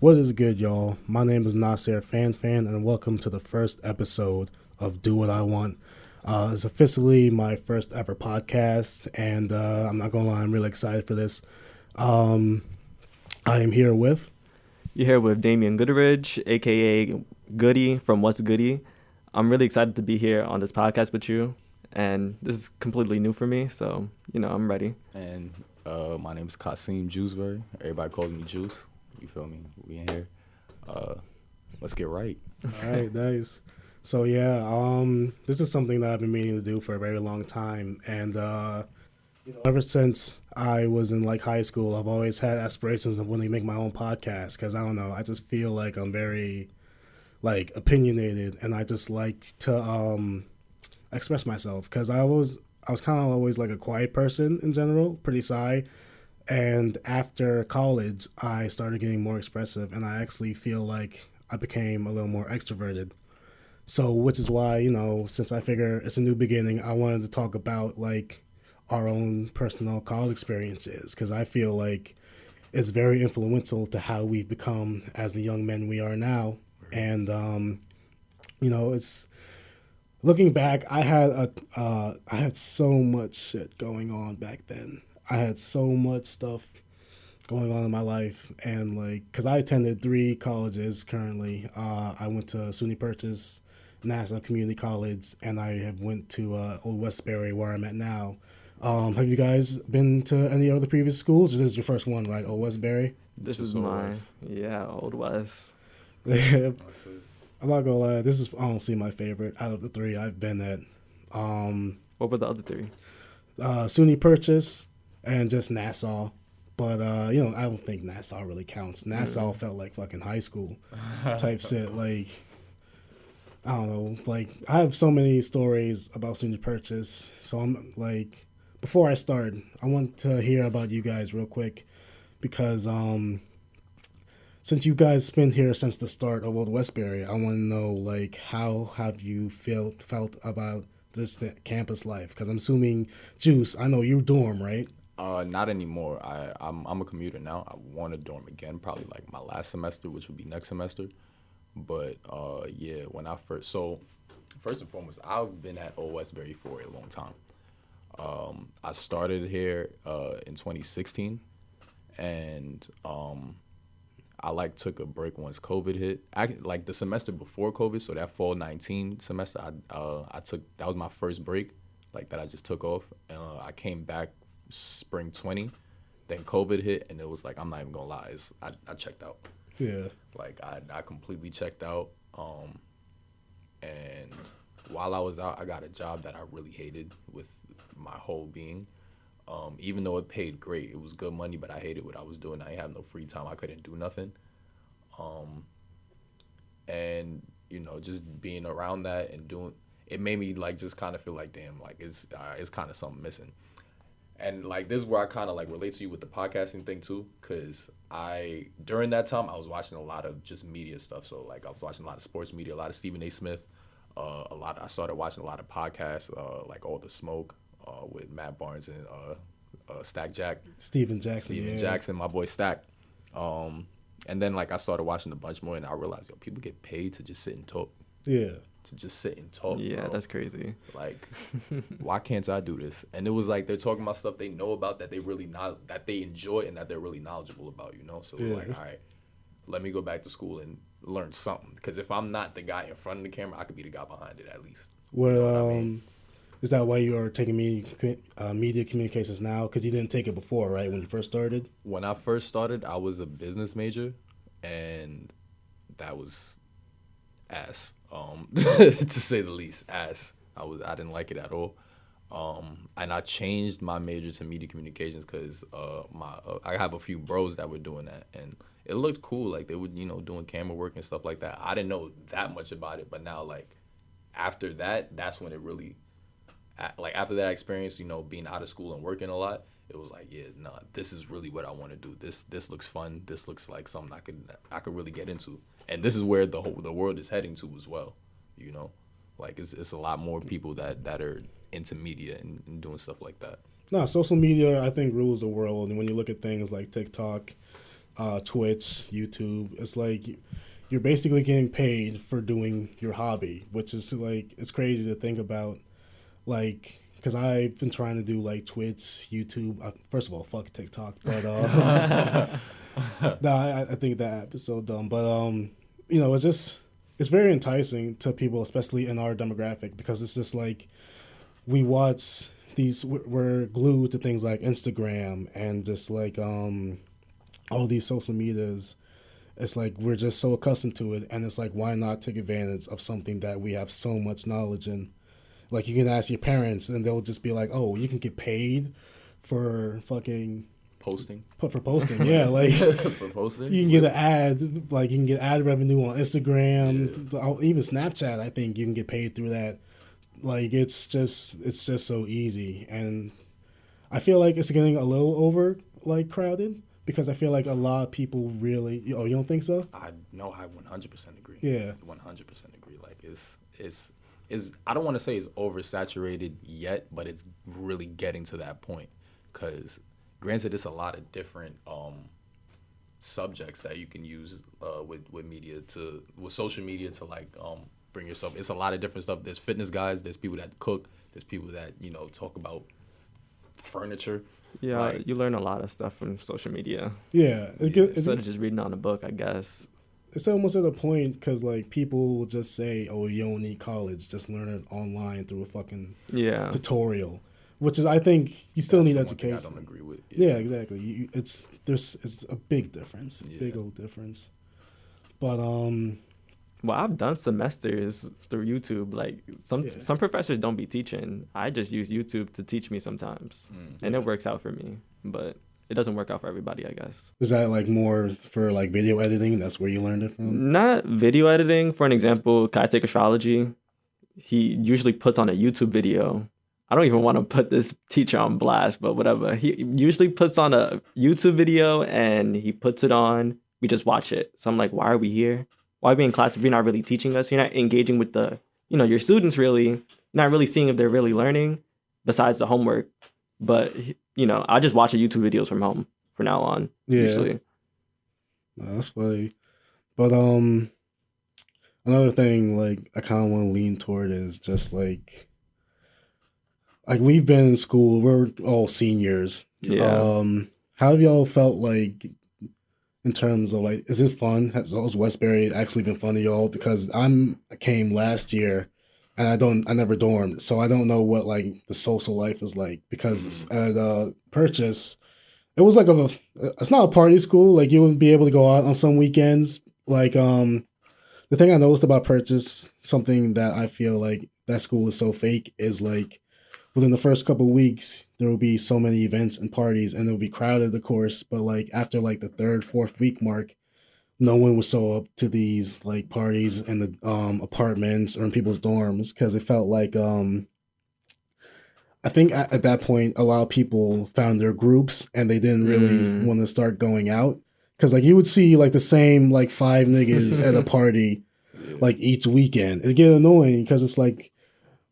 What is good, y'all? My name is Nasir Fan, and welcome to the first episode of Do What I Want. It's officially my first ever podcast, and I'm not gonna lie, I'm really excited for this. I am here with. You're here with Damian Gooderidge, aka Goody from What's Goody. I'm really excited to be here on this podcast with you, and this is completely new for me, so I'm ready. And my name is Kasim Juiceberry. Everybody calls me Juice. You feel me? We in here. Let's get right. All right, nice. So this is something that I've been meaning to do for a very long time, and ever since I was in high school, I've always had aspirations of wanting to make my own podcast. Because I don't know, I just feel like I'm very opinionated, and I just like to express myself. Because I was kind of always like a quiet person in general, pretty shy. And after college, I started getting more expressive, and I actually feel like I became a little more extroverted. So, which is why, since I figure it's a new beginning, I wanted to talk about our own personal college experiences, because I feel like it's very influential to how we've become as the young men we are now. And it's looking back, I had so much shit going on back then. I had so much stuff going on in my life, and because I attended 3 colleges currently. I went to SUNY Purchase, Nassau Community College, and I have went to Old Westbury, where I'm at now. Have you guys been to any other previous schools? Or this is your first one, right? Old Westbury? This is mine. Yeah, Old West. I'm not gonna lie, this is honestly my favorite out of the 3 I've been at. What were the other 3? SUNY Purchase and just Nassau. But, I don't think Nassau really counts. Nassau felt like fucking high school type shit. I don't know. I have so many stories about SUNY Purchase. So I'm before I start, I want to hear about you guys real quick. Because since you guys been here since the start of Old Westbury, I want to know, how have you felt about this campus life? Because I'm assuming, Juice, I know you're dorm, right? Not anymore. I'm a commuter now. I want to dorm again, probably my last semester, which would be next semester. But when I first and foremost, I've been at Old Westbury for a long time. I started here in 2016, and I took a break once COVID hit. The semester before COVID, so that fall 19 semester, I took, that was my first break, that I just took off. I came back spring 20, then COVID hit, and it was I'm not even gonna lie, I checked out. Yeah. I completely checked out. And while I was out, I got a job that I really hated with my whole being. Even though it paid great, it was good money, but I hated what I was doing. I didn't have no free time. I couldn't do nothing. And just being around that and doing it made me just kind of feel damn, it's kind of something missing. And this is where I kind of relate to you with the podcasting thing too, because during that time I was watching a lot of just media stuff. So I was watching a lot of sports media, a lot of Stephen A. Smith, I started watching a lot of podcasts, All the Smoke, with Matt Barnes and Stack Jack. Steven Jackson, my boy Stack. And then I started watching a bunch more, and I realized people get paid to just sit and talk. Yeah. To just sit and talk. Yeah, bro. That's crazy. Why can't I do this? And it was they're talking about stuff they know about, that they really that they enjoy and that they're really knowledgeable about, So yeah. all right, let me go back to school and learn something. Because if I'm not the guy in front of the camera, I could be the guy behind it at least. Well, is that why you are taking media communications now? Because you didn't take it before, right? When you first started. When I first started, I was a business major, and that was ass. To say the least, ass. I didn't like it at all. And I changed my major to media communications because I have a few bros that were doing that, and it looked cool. They were doing camera work and stuff like that. I didn't know that much about it, but now after that, that's when it really after that experience, being out of school and working a lot, it was this is really what I want to do. This looks fun. This looks like something I could really get into. And this is where the world is heading to as well, it's a lot more people that are into media and doing stuff like that. No, social media, I think, rules the world. And when you look at things like TikTok, Twitch, YouTube. It's like you're basically getting paid for doing your hobby, which is like it's crazy to think about. Like, because I've been trying to do like Twitch, YouTube. First of all, fuck TikTok, but no, I think that app is so dumb. But it's very enticing to people, especially in our demographic, because it's just like we watch these. We're glued to things like Instagram and just like all these social medias. It's like we're just so accustomed to it, and it's like why not take advantage of something that we have so much knowledge in? Like you can ask your parents, and they'll just be like, "Oh, you can get paid for fucking Posting. for posting." Yeah, like For posting? you can get an ad, like you can get ad revenue on Instagram, even Snapchat. I think you can get paid through that. Like it's just so easy, and I feel like it's getting a little over like crowded because I feel like a lot of people really. Oh, you don't think so? I 100% agree. Yeah. 100% agree. Like it's I don't want to say it's oversaturated yet, but it's really getting to that point. Because granted, it's a lot of different subjects that you can use with media with social media to like bring yourself. It's a lot of different stuff. There's fitness guys. There's people that cook. There's people that talk about furniture. Yeah, Like, you learn a lot of stuff from social media. Yeah, Instead of just reading on a book, I guess. it's almost at a point because like people will just say, "Oh, you don't need college; just learn it online through a fucking tutorial." Which is, I think, you still need education. I don't agree with. Yeah, exactly. It's a big difference, big old difference. But well, I've done semesters through YouTube. Like some professors don't be teaching. I just use YouTube to teach me sometimes, and it works out for me. But it doesn't work out for everybody, I guess. Is that like more for like video editing? That's where you learned it from? Not video editing. For an example, Kai Take Astrology. He usually puts on a YouTube video. I don't even want to put this teacher on blast, but whatever. He usually puts on a YouTube video and he puts it on. We just watch it. So I'm like, why are we here? Why are we in class if you're not really teaching us? You're not engaging with your students really. You're not really seeing if they're really learning besides the homework. But, I just watch the YouTube videos from home from now on, usually. No, that's funny. But another thing, like, I kind of want to lean toward is just, like we've been in school. We're all seniors. Yeah. How have y'all felt, like, in terms of, like, is it fun? Has Westbury actually been fun to y'all? Because I came last year, and I never dormed, so I don't know what like the social life is like. Because at Purchase, it was like it's not a party school. Like you wouldn't be able to go out on some weekends. Like the thing I noticed about Purchase, something that I feel like that school is so fake, is like within the first couple of weeks there will be so many events and parties, and it'll be crowded, of course. But like after like the third, fourth week mark, no one was so up to these like parties in the apartments or in people's dorms, because it felt like I think at that point a lot of people found their groups and they didn't really want to start going out, because like you would see like the same like 5 niggas at a party like each weekend. It get annoying because it's like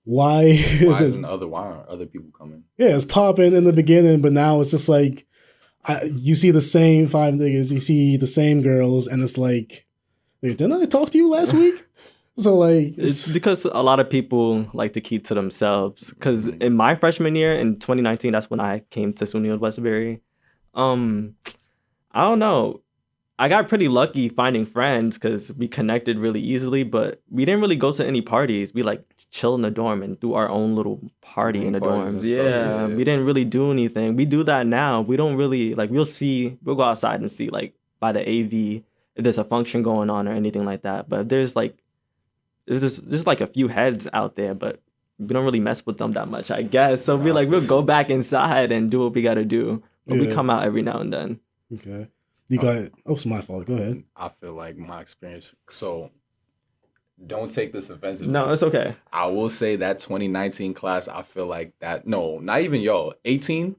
why aren't other people coming? Yeah, it's popping in the beginning, but now it's just like you see the same 5 niggas, you see the same girls, and it's like, didn't I talk to you last week? So like, it's because a lot of people like to keep to themselves. Because in my freshman year in 2019, that's when I came to SUNY Westbury. I don't know. I got pretty lucky finding friends because we connected really easily, but we didn't really go to any parties. We like chill in the dorm and do our own little party in the dorms. Yeah, we didn't really do anything. We do that now. We don't really like. We'll go outside and see like by the AV if there's a function going on or anything like that. But if there's like a few heads out there, but we don't really mess with them that much, I guess. So we'll go back inside and do what we gotta do. But we come out every now and then. Okay. You got it's my fault. Go ahead. I feel like my experience. So, don't take this offensively. No, it's okay. I will say that 2019 class. I feel like that. No, not even y'all. 18.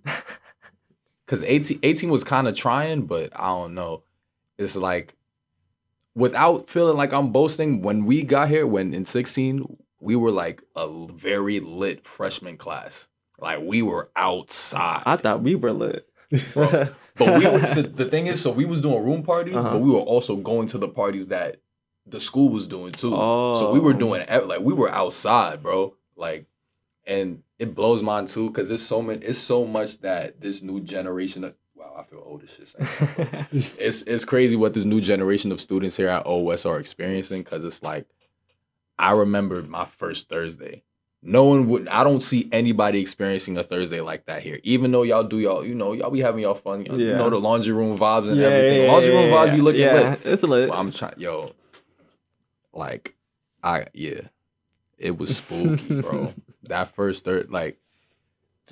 Because 18 was kind of trying, but I don't know. It's like, without feeling like I'm boasting, when we got here, when in 16, we were like a very lit freshman class. Like we were outside. I thought we were lit. bro. But we were, so the thing is, so we was doing room parties, Uh-huh. but we were also going to the parties that the school was doing too. Oh. So we were doing like we were outside, bro. Like, and it blows mine too because it's so much that this new generation of, wow, I feel old as shit saying that, but it's crazy what this new generation of students here at OS are experiencing because it's like I remember my first Thursday. I don't see anybody experiencing a Thursday like that here. Even though y'all do y'all be having y'all fun. You know, the laundry room vibes and everything. Laundry room vibes be looking lit. It's lit. Well, I'm trying, it was spooky, bro. That first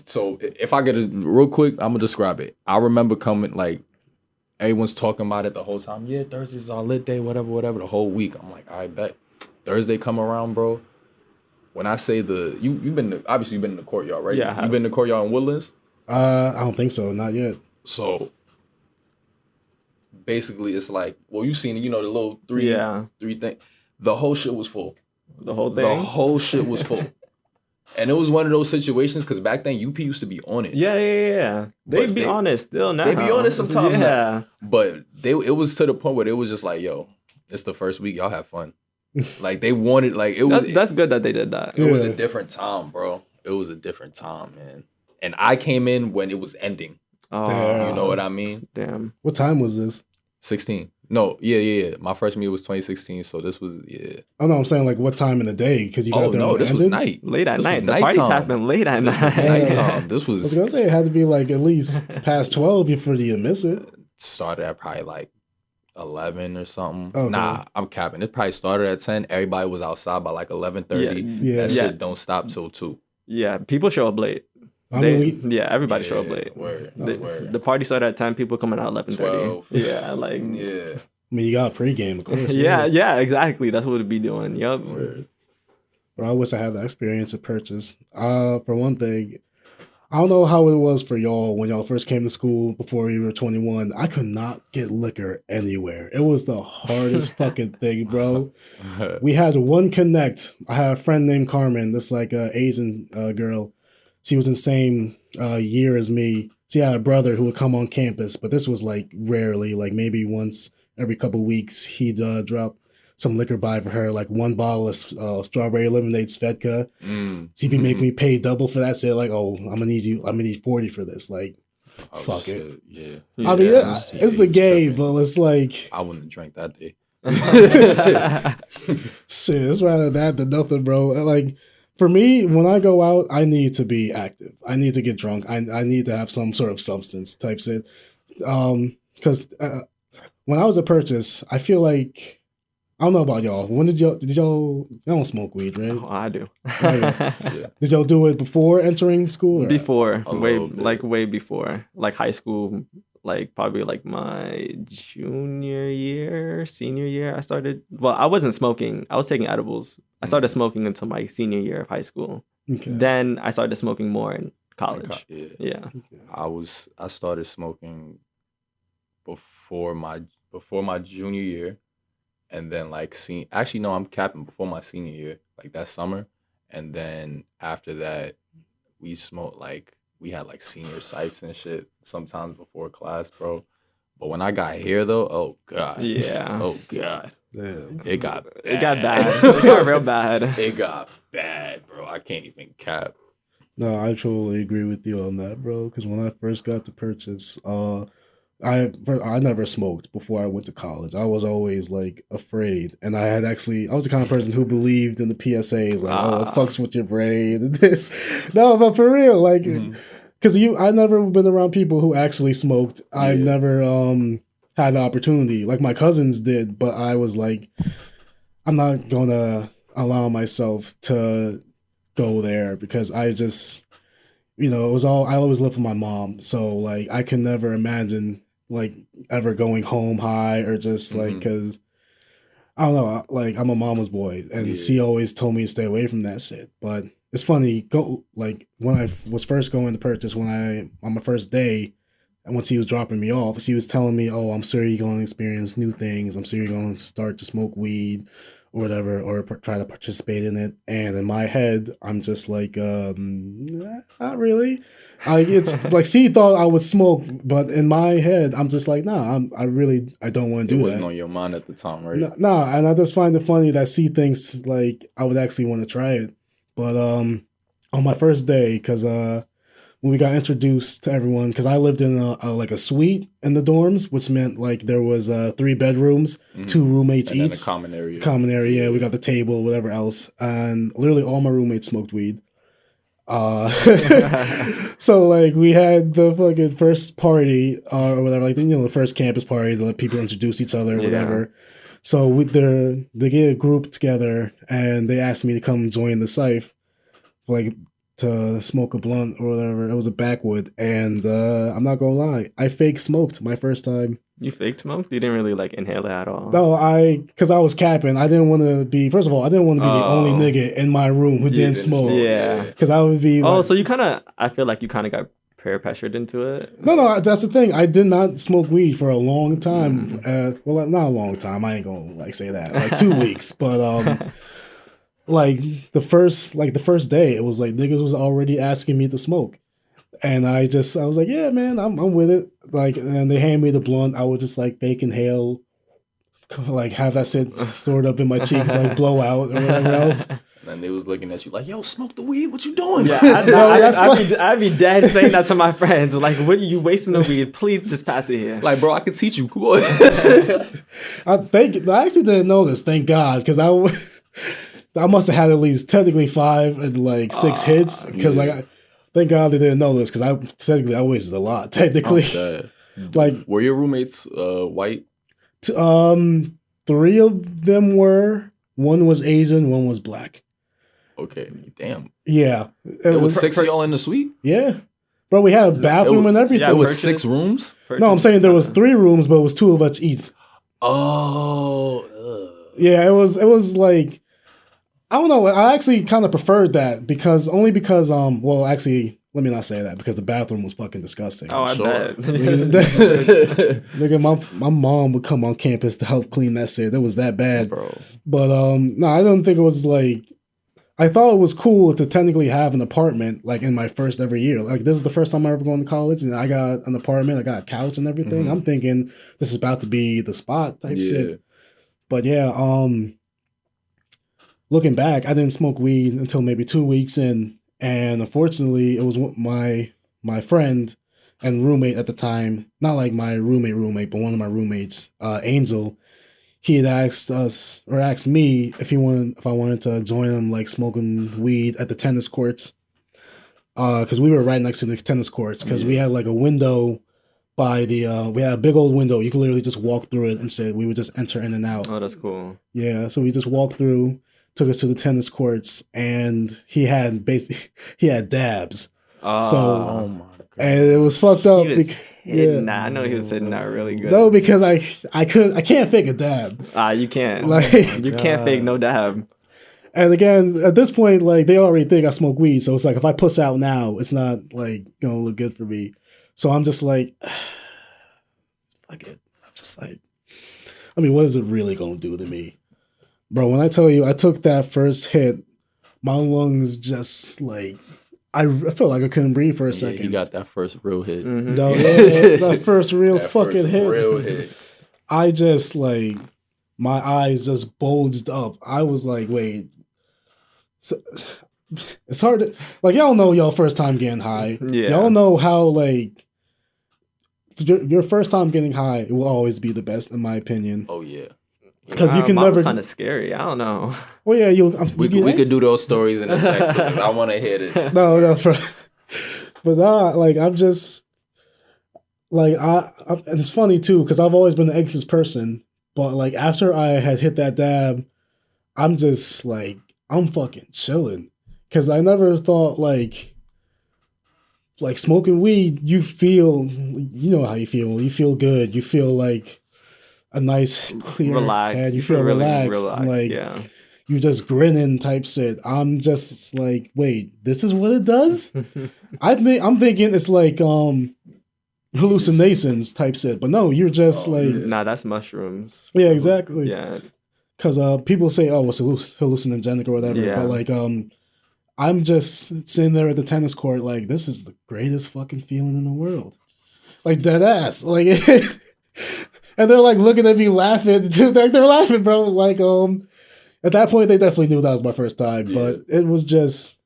so if I get it real quick, I'm gonna describe it. I remember coming, like, everyone's talking about it the whole time. Yeah, Thursday's our lit day, whatever, the whole week. I'm like, I bet. Thursday come around, bro. When I say you've been in the courtyard, right? Yeah. You've been in the courtyard in Woodlands? I don't think so, not yet. So basically it's like, well, you seen it, the little three thing. The whole shit was full. The whole thing? The whole shit was full. And it was one of those situations because back then UP used to be on it. Yeah. They'd be on it still now. They be on it sometimes. Yeah. But it was to the point where it was just like, yo, it's the first week, y'all have fun. Like they wanted, like it was. That's good that they did that. It was a different time, bro. It was a different time, man. And I came in when it was ending. Oh, you know what I mean? Damn. What time was this? 16. No, yeah. My freshman year was 2016, so this was Oh no, I'm saying like what time in the day? Because you got there. No, when this it was ended? night. Late at This night. was The parties nighttime. happen late at night. Nighttime. This I was was gonna say it had to be like at least past 12 before you miss it. started at probably like 11 or something. Okay. Nah, I'm capping. It probably started at 10. Everybody was outside by like 11:30. Yeah. That Yeah. shit don't stop till 2. Yeah, people show up late. I mean, Everybody show up late. Word. The party started at 10. People coming out 11:30. 12. Yeah, like Yeah. I mean, you got pregame, of course. yeah, exactly. That's what it'd be doing. Yup. But I wish I had the experience of purchase. For one thing, I don't know how it was for y'all when y'all first came to school before you were 21. I could not get liquor anywhere. It was the hardest fucking thing, bro. We had one connect. I had a friend named Carmen, this like Asian girl. She was in the same year as me. She had a brother who would come on campus, but this was like rarely, like maybe once every couple weeks, he'd drop some liquor by for her, like one bottle of strawberry lemonade Svedka. She'd be making me pay double for that. Say like, oh, I'm gonna need 40 for this. Like, fuck shit. it. Yeah. I mean, it's the game, but it's like, I wouldn't have drank that day. shit, it's rather that than nothing, bro. Like, for me, when I go out, I need to be active. I need to get drunk. I need to have some sort of substance type shit. Because when I was at Purchase, I feel like, I don't know about y'all. When did y'all don't smoke weed, right? Oh, I do. Did y'all do it before entering school? Or? Before, A way little bit. way before, like high school, like probably like my senior year. I started. Well, I wasn't smoking. I was taking edibles. I started smoking until my senior year of high school. Okay. Then I started smoking more in college. Yeah. I started smoking before my junior year, and then like actually no, I'm capping before my senior year, like that summer, and then after that we smoked like we had like senior sipes and shit sometimes before class, bro. But when I got here though, oh god, Yeah. oh god, Damn. it got bad. It got bad. It got real bad. It got bad, bro. I can't even cap. No, I totally agree with you on that, bro. Because when I first got to Purchase, I never smoked before I went to college. I was always like afraid, and I was the kind of person who believed in the PSAs, like, oh, it fucks with your brain and this. No, but for real, like, because I never been around people who actually smoked. I've never had the opportunity, like my cousins did, but I was like, I'm not gonna allow myself to go there because I just, I always lived with my mom, so like I can never imagine like ever going home high or just like, because I don't know, like I'm a mama's boy and she always told me to stay away from that shit. But it's funny, when I was first going to Purchase, on my first day, and when she was dropping me off, she was telling me, oh, I'm sure you're going to experience new things. I'm sure you're going to start to smoke weed or whatever, or try to participate in it. And in my head, I'm just like, not really. It's like C thought I would smoke, but in my head, I'm just like, nah, I don't want to It do wasn't that. on your mind at the time, right? No, nah, and I just find it funny that C thinks like I would actually want to try it. But on my first day, because when we got introduced to everyone, because I lived in like a suite in the dorms, which meant like there was 3 bedrooms, 2 roommates And then each. a common area. Common area, yeah. We got the table, whatever else, and literally all my roommates smoked weed. So like we had the fucking first party or whatever, like the first campus party to let people introduce each other, or whatever. So they get a group together and they asked me to come join the Scythe, like to smoke a blunt or whatever. It was a backwood, and I'm not gonna lie, I fake smoked my first time. You fake smoked? You didn't really like inhale it at all? No, because I was capping. I didn't want to be. First of all, I didn't want to be the only nigga in my room who didn't smoke. Yeah, because I would be. Oh, so you kind of. I feel like you kind of got peer pressured into it. No, that's the thing. I did not smoke weed for a long time. Well, not a long time. I ain't gonna like say that. Like 2 weeks, but like the first day, it was like niggas was already asking me to smoke. And I was like, yeah, man, I'm with it. Like, and they hand me the blunt. I would just like fake inhale, like have that shit stored up in my cheeks, like blow out or whatever else. And they was looking at you like, yo, smoke the weed. What you doing? Yeah, I'd be dead saying that to my friends. Like, what are you wasting the weed? Please just pass it here. Like, bro, I can teach you. Come on. I actually didn't know this, thank God, because I must have had at least technically 5 and like 6 hits, because thank God they didn't know this, because I wasted a lot technically. Like, were your roommates white? 3 of them were. 1 was Asian, 1 was black. Okay, damn. Yeah, it was 6 of y'all in the suite. Yeah, bro, we had a bathroom and everything. Yeah, it was 6 rooms. No, I'm saying there was 3 rooms, but it was 2 of us each. Oh, yeah, it was like, I don't know. I actually kind of preferred that because well, actually, let me not say that, because the bathroom was fucking disgusting. Oh, I bet. Nigga, my mom would come on campus to help clean that shit. It was that bad, bro. But no, I don't think it was like. I thought it was cool to technically have an apartment, like in my first ever year. Like, this is the first time I ever going to college, and I got an apartment. I got a couch and everything. Mm-hmm. I'm thinking this is about to be the spot type shit. But yeah, looking back, I didn't smoke weed until maybe 2 weeks in, and unfortunately, it was my friend and roommate at the time. Not like my roommate, but one of my roommates, Angel. He had asked me if I wanted to join him, like smoking weed at the tennis courts, because we were right next to the tennis courts. Because we had like a window by the we had a big old window. You could literally just walk through it, and said we would just enter in and out. Oh, that's cool. Yeah, so we just walked through, took us to the tennis courts, and he had dabs. Oh my God. And it was fucked up. I know he was hitting that really good. No, because I can't fake a dab. You can't. Like, you can't fake no dab. And again, at this point, like, they already think I smoke weed, so it's like if I puss out now, it's not like gonna look good for me. So I'm just like, fuck it. I'm just like, I mean, what is it really gonna do to me, bro? When I tell you, I took that first hit, my lungs just like. I felt like I couldn't breathe for a second. You got that first real hit. Mm-hmm. No, that first real fucking hit. Real hit. I just like, my eyes just bulged up. I was like, wait. So, it's hard to, like, y'all know y'all first time getting high. Yeah. Y'all know how, like, your first time getting high, it will always be the best, in my opinion. Oh, yeah. Because you can never. Kind of scary. I don't know. Well, yeah, we could do those stories in a second. I want to hear this. No, but like, I'm just like and it's funny too, because I've always been an anxious person, but like after I had hit that dab, I'm just like, I'm fucking chilling, because I never thought like smoking weed, you feel, you know how you feel. You feel good. You feel like a nice clear relaxed. head. You feel really relaxed. Like, yeah. You just grinning type shit. I'm just like, wait, this is what it does? I'm thinking it's like hallucinations type shit, but no, you're just like, nah, that's mushrooms. Yeah, exactly. Yeah. because people say, oh, it's hallucinogenic or whatever, Yeah. but like I'm just sitting there at the tennis court like, this is the greatest fucking feeling in the world. Like, dead ass. Like, and they're like looking at me laughing. Like, they're laughing, bro. Like, at that point, they definitely knew that was my first time, but it was just,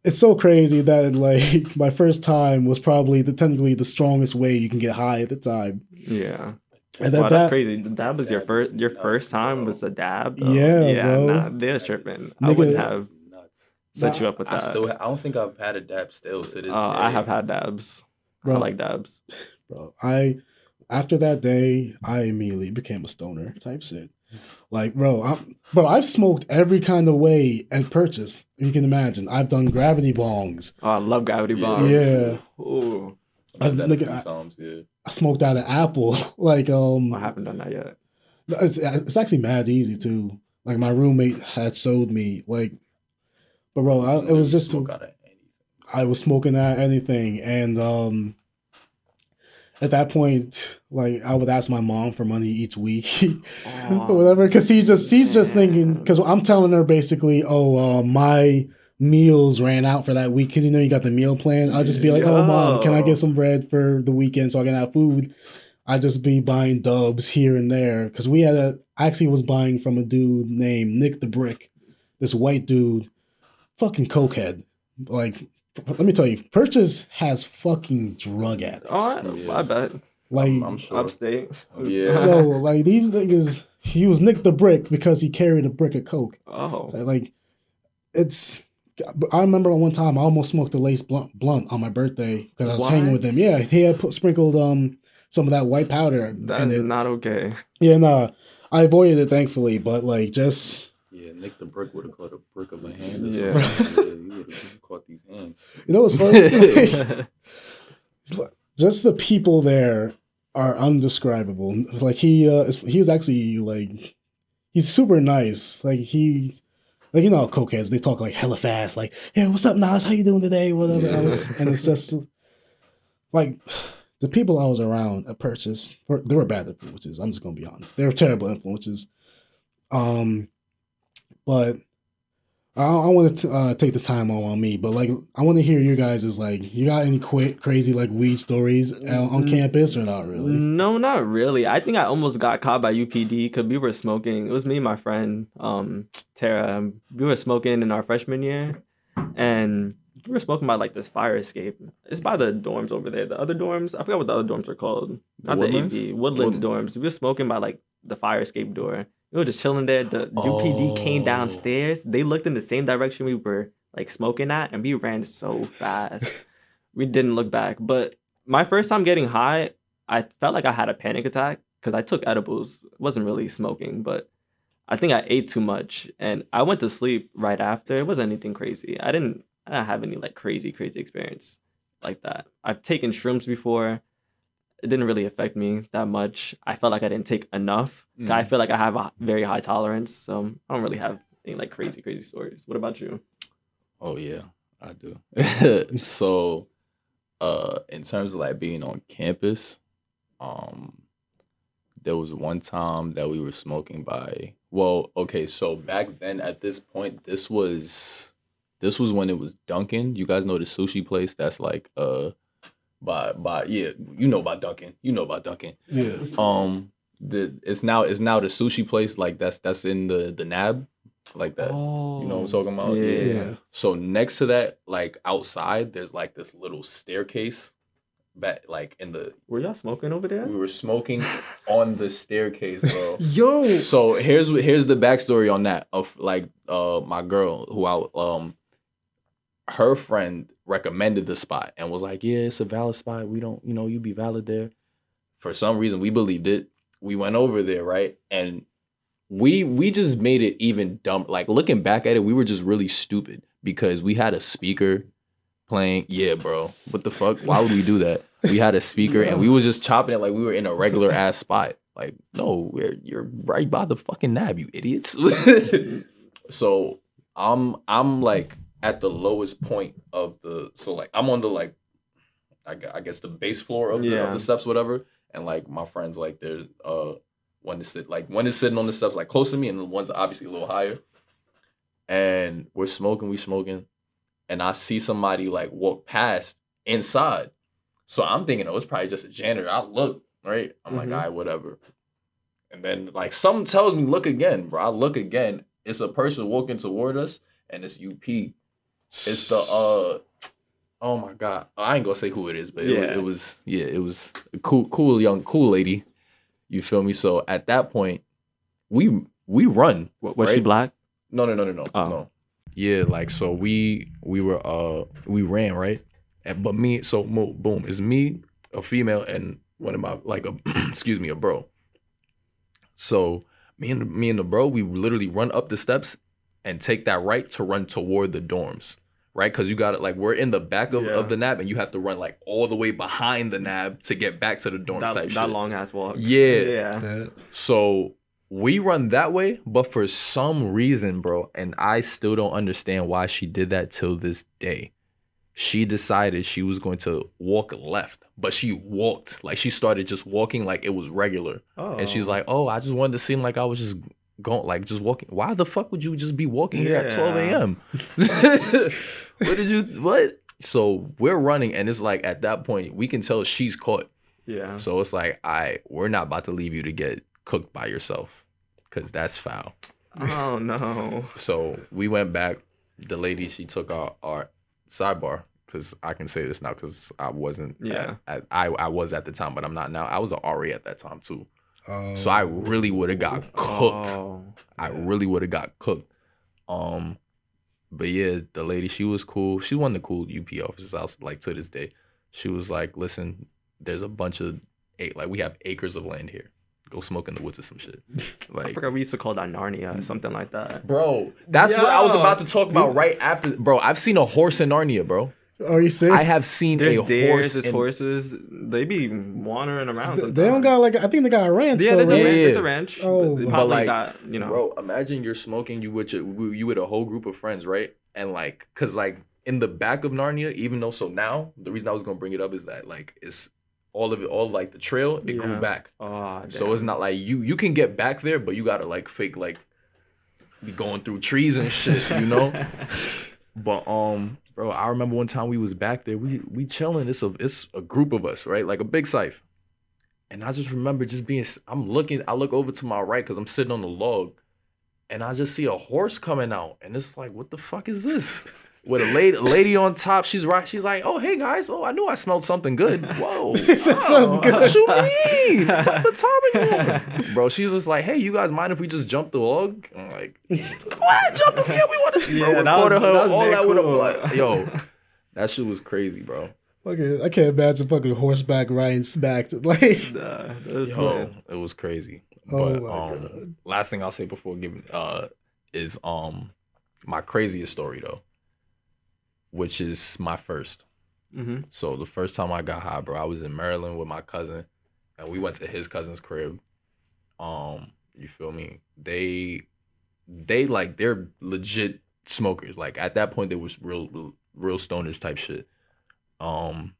it's so crazy that like my first time was probably technically the strongest way you can get high at the time. Yeah. And Wow, that's crazy. That was your first time was a dab? Though. Yeah, bro. Nah, they're tripping. I Nigga, wouldn't have nuts. set you up with that. I don't think I've had a dab still to this day. I have had dabs. Bro. I like dabs. Bro, after that day, I immediately became a stoner type shit. Like, I've smoked every kind of way at Purchase. If you can imagine, I've done gravity bongs. Oh, I love gravity bongs. Yeah. Ooh. I smoked out an apple. Like, I haven't done that yet. It's actually mad easy too. Like, my roommate had showed me. Like, but bro, it was just I was smoking at anything, and at that point, like, I would ask my mom for money each week or whatever, because she's just thinking, because I'm telling her basically, my meals ran out for that week, because you got the meal plan. I'll just be like, oh mom, can I get some bread for the weekend so I can have food? I just be buying dubs here and there, because I actually was buying from a dude named Nick the Brick, this white dude, fucking cokehead. Like, let me tell you, Purchase has fucking drug addicts. Oh, I bet. Like, I'm sure. Upstate. Yeah. yo, like, these niggas, he was Nick the Brick because he carried a brick of coke. Oh. Like, I remember one time I almost smoked a lace blunt on my birthday because I was hanging with him. Yeah, he had sprinkled some of that white powder. That's not okay. Yeah, nah, I avoided it thankfully, but like, just... Yeah, Nick the Brick would have caught a brick of a hand or Yeah. something. He would have caught these hands. You know what's funny? Just the people there are undescribable. Like, he was actually like, he's super nice. Like, he's like, how cokeheads, they talk like hella fast. Like, hey, what's up, Nas? How you doing today? Whatever else. And it's just like, the people I was around at Purchase, they were bad influences. I'm just gonna be honest. They were terrible influences. But I want to take this time on me, but like, I want to hear your guys' is like, you got any crazy like weed stories on campus or not really? No, not really. I think I almost got caught by UPD because we were smoking. It was me and my friend Tara. We were smoking in our freshman year, and we were smoking by like this fire escape. It's by the dorms over there. The other dorms, I forgot what the other dorms are called. Not Woodlands? the AP, Woodlands dorms. We were smoking by like the fire escape door. We were just chilling there. The UPD came downstairs. They looked in the same direction we were like smoking at, and we ran so fast. We didn't look back. But my first time getting high, I felt like I had a panic attack because I took edibles. It wasn't really smoking, but I think I ate too much, and I went to sleep right after. It wasn't anything crazy. I didn't have any like crazy experience like that. I've taken shrooms before. It didn't really affect me that much. I felt like I didn't take enough. I feel like I have a very high tolerance, so I don't really have any like crazy stories. What about you? Oh yeah, I do. So, in terms of like being on campus, there was one time that we were smoking by. Well, okay, so back then at this point, this was when it was Dunkin'. You guys know the sushi place that's like by yeah, you know about Dunkin'. You know about Dunkin'. Yeah. It's now the sushi place like that's in the NAB, like that. Oh, You know what I'm talking about? Yeah. So next to that, like outside, there's like this little staircase. Back like in the Were y'all smoking over there? we were smoking on the staircase, bro. Yo. So here's the backstory on that of like my girl who her friend recommended the spot and was like, yeah, it's a valid spot. We don't, you be valid there. For some reason, we believed it. We went over there, right? And we just made it even dumb. Like looking back at it, we were just really stupid because we had a speaker playing. Yeah, bro. What the fuck? Why would we do that? We had a speaker and we was just chopping it like we were in a regular ass spot. Like, no, you're right by the fucking NAB, you idiots. So I'm like at the lowest point of I'm on the like I guess the base floor of the steps, whatever. And like my friends like there's One is sitting on the steps like close to me, and the one's obviously a little higher. And we smoking, and I see somebody like walk past inside. So I'm thinking, oh, it's probably just a janitor. I look, right? I'm like, all right, whatever. And then like something tells me, look again, bro. I look again. It's a person walking toward us, and it's UP. It's the oh my God. I ain't gonna say who it is, but it was a cool lady. You feel me? So at that point, we run. Was she black? No. No. Yeah, like so we ran, right? But me, so boom, it's me, a female, and one of my like a bro. So me and the bro, we literally run up the steps and take that right to run toward the dorms, right? Because you got it, like we're in the back of the nab, and you have to run like all the way behind the nab to get back to the dorms. That long ass walk. Yeah. So we run that way, but for some reason, bro, and I still don't understand why she did that till this day. She decided she was going to walk left, but she walked. Like, she started just walking like it was regular. Oh. And she's like, oh, I just wanted to seem like I was just going, like, just walking. Why the fuck would you just be walking here at 12 a.m.? What? So we're running, and it's like, at that point, we can tell she's caught. Yeah. So it's like, we're not about to leave you to get cooked by yourself, because that's foul. Oh, no. So we went back. The lady, she took our sidebar, because I can say this now because I wasn't. Yeah. I was at the time, but I'm not now. I was an RA at that time too. Oh. So I really would have got cooked. Oh. I really would have got cooked. But yeah, the lady, she was cool. She one of the cool UP officers out, like, to this day. She was like, listen, there's a bunch of we have acres of land here. Go smoke in the woods or some shit. Like, I forgot we used to call that Narnia or something like that. Bro, that's what I was about to talk about right after. Bro, I've seen a horse in Narnia, bro. Are you serious? I have seen there's a horse. There's horses. They be wandering around. They don't got I think they got a ranch. Yeah, though, there's a ranch. Oh, but like, got, bro, imagine you're smoking. You with a whole group of friends, right? And like, cause like in the back of Narnia, even though now the reason I was gonna bring it up is that like it's. All like the trail, it grew back. Oh, so it's not like you can get back there, but you gotta like fake like be going through trees and shit, you know. But bro, I remember one time we was back there, we chilling. It's a group of us, right? Like a big scythe. And I just remember just being. I look over to my right because I'm sitting on the log, and I just see a horse coming out, and it's like, what the fuck is this? With a lady on top, she's right. She's like, "Oh, hey guys! Oh, I knew I smelled something good. Whoa, something good. What you mean? Top of time, bro." She's just like, "Hey, you guys mind if we just jump the log?" I'm like, "What? Jump the log? We want to see." Yeah, recorded her all that with cool. Like, yo, that shit was crazy, bro. Okay, I can't imagine fucking horseback riding smacked like. It was crazy. But God. Last thing I'll say before giving is my craziest story though. Which is my first. Mm-hmm. So the first time I got high, bro, I was in Maryland with my cousin, and we went to his cousin's crib. You feel me? They like, they're legit smokers. Like at that point, they was real stoners type shit. And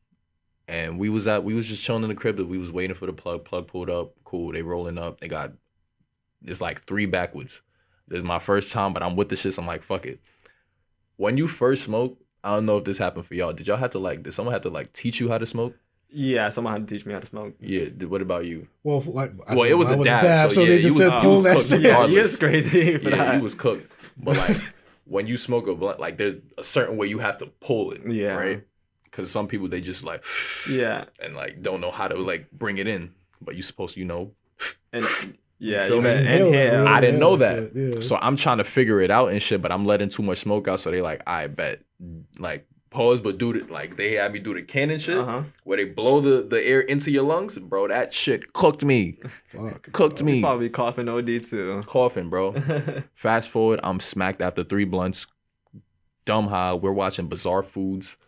we was just chilling in the crib. We was waiting for the plug. Plug pulled up. Cool. They rolling up. They got it's like 3 backwoods. This is my first time, but I'm with the shit. So I'm like, fuck it. When you first smoke. I don't know if this happened for y'all. Did someone have to like teach you how to smoke? Yeah, someone had to teach me how to smoke. Yeah. What about you? Well, it was the dab. So yeah, they just said pull that shit. Yeah, he was crazy for that. He was cooked. But like when you smoke a blunt, like there's a certain way you have to pull it. Yeah. Right? Because some people, they just like and like don't know how to like bring it in. But you're supposed to, and yeah, I didn't know that. Yeah. So I'm trying to figure it out and shit, but I'm letting too much smoke out. So they like, I bet, like, pause, but do it. Like, they had me do the cannon shit, where they blow the air into your lungs. Bro, that shit cooked me. Cooked me. Probably coughing OD too. Coughing, bro. Fast forward, I'm smacked after 3 blunts. Dumb high. We're watching Bizarre Foods.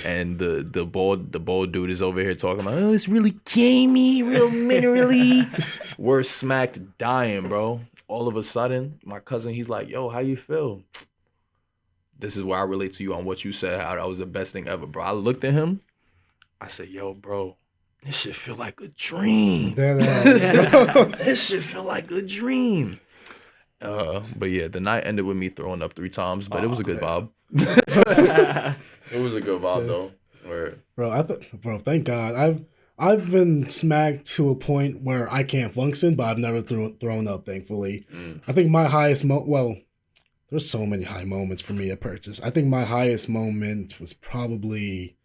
And the bald dude is over here talking about, oh, it's really gamey, real minerally. We're smacked dying, bro. All of a sudden, my cousin, he's like, yo, how you feel? This is where I relate to you on what you said, how that was the best thing ever, bro. I looked at him. I said, yo, bro, this shit feel like a dream. This shit feel like a dream. But yeah, the night ended with me throwing up 3 times, but it was a good vibe. It was a good vibe though. Bro, thank God. I've been smacked to a point where I can't function, but I've never thrown up, thankfully. I think my highest there's so many high moments for me at Purchase. I think my highest moment was probably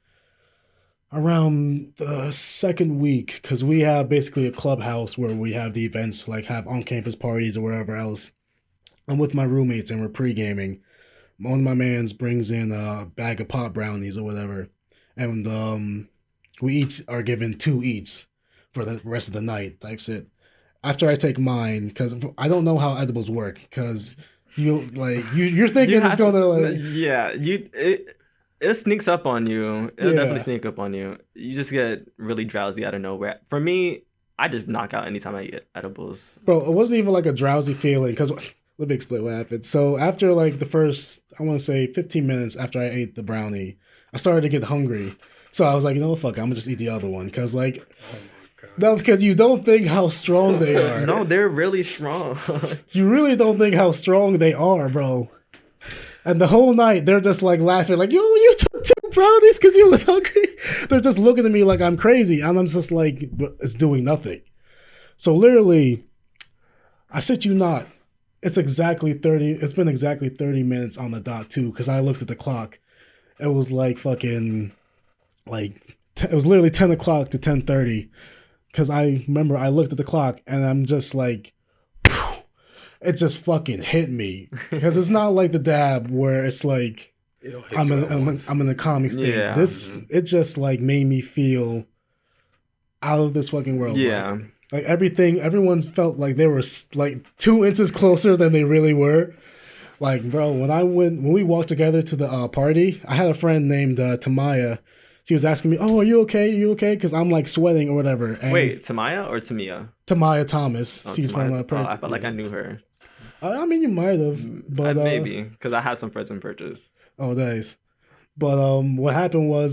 around the second week, because we have basically a clubhouse where we have the events, like have on-campus parties or wherever else. I'm with my roommates and we're pre-gaming. One of my mans brings in a bag of pot brownies or whatever, and we each are given 2 each for the rest of the night type shit. After I take mine, because I don't know how edibles work, because you're thinking it's gonna it sneaks up on you. It'll definitely sneak up on you. You just get really drowsy out of nowhere. For me, I just knock out anytime I eat edibles. Bro, it wasn't even like a drowsy feeling, because let me explain what happened. So after like the first, I want to say 15 minutes after I ate the brownie, I started to get hungry. So I was like, you know what, fuck it, I'm gonna just eat the other one, because like, no, because you don't think how strong they are. No, they're really strong. You really don't think how strong they are, bro. And the whole night, they're just like laughing, like, yo, you took 2 brownies because you was hungry. They're just looking at me like I'm crazy. And I'm just like, it's doing nothing. So literally, I shit you not, it's been exactly 30 minutes on the dot too, because I looked at the clock. It was like fucking, it was literally 10 o'clock to 10:30. Because I remember I looked at the clock and I'm just like, it just fucking hit me, because it's not like the dab where it's like I'm in a calming state. Yeah. It just like made me feel out of this fucking world. Yeah, like everyone felt like they were like 2 inches closer than they really were. Like, bro, when we walked together to the party, I had a friend named Tamaya. She was asking me, "Oh, are you okay? Are you okay?" Because I'm like sweating or whatever. And wait, Tamaya or Tamia? Tamaya Thomas. She's from Purchase. I felt like I knew her. I mean, you might have, but maybe because I had some friends in Purchase. Oh, nice. But what happened was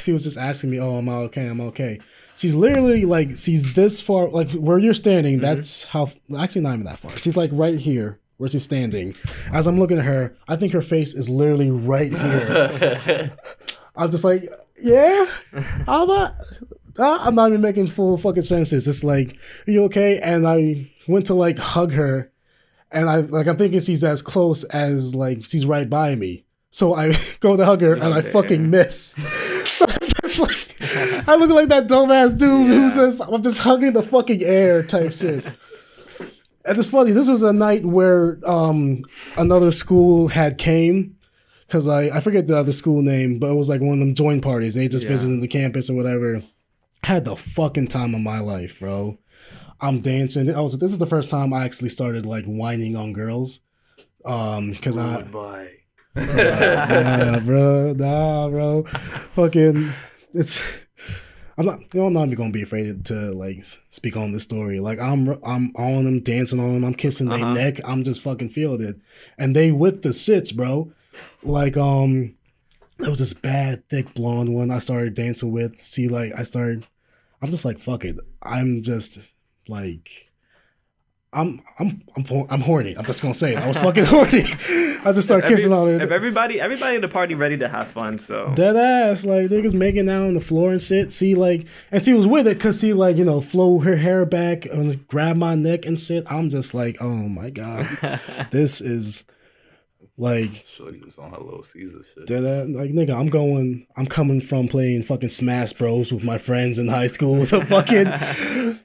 she was just asking me, "Oh, am I okay? I'm okay." She's literally like, she's this far, like where you're standing. That's how. Actually, not even that far. She's like right here where she's standing. As I'm looking at her, I think her face is literally right here. I'm just like, yeah, I'm not even making full fucking senses. It's like, are you okay? And I went to like hug her, and I'm thinking she's as close as like she's right by me. So I go to hug her, and I fucking miss. So I'm just like, I look like that dumbass dude who says, I'm just hugging the fucking air type shit. And it's funny, this was a night where another school had came. Because I forget the other school name, but it was like one of them joint parties. They just visited the campus or whatever. Had the fucking time of my life, bro. I'm dancing. This is the first time I actually started like whining on girls. Because nah, bro. Fucking, I'm not even gonna be afraid to like speak on this story. Like I'm on them, dancing on them. I'm kissing their neck. I'm just fucking feeling it, and they with the shits, bro. Like, there was this bad, thick blonde one I started dancing with. See, like, I'm just like, fuck it. I'm just, like, I'm horny. I'm just gonna say it. I was fucking horny. I just started kissing on her. If everybody in the party ready to have fun, so. Dead ass. Like, niggas making out on the floor and shit. See, like, and she was with it because she, like, you know, flow her hair back and grab my neck and shit. I'm just like, oh my God. This is... Like, shorty was on her little Caesar shit. Like, nigga, I'm coming from playing fucking Smash Bros with my friends in high school to fucking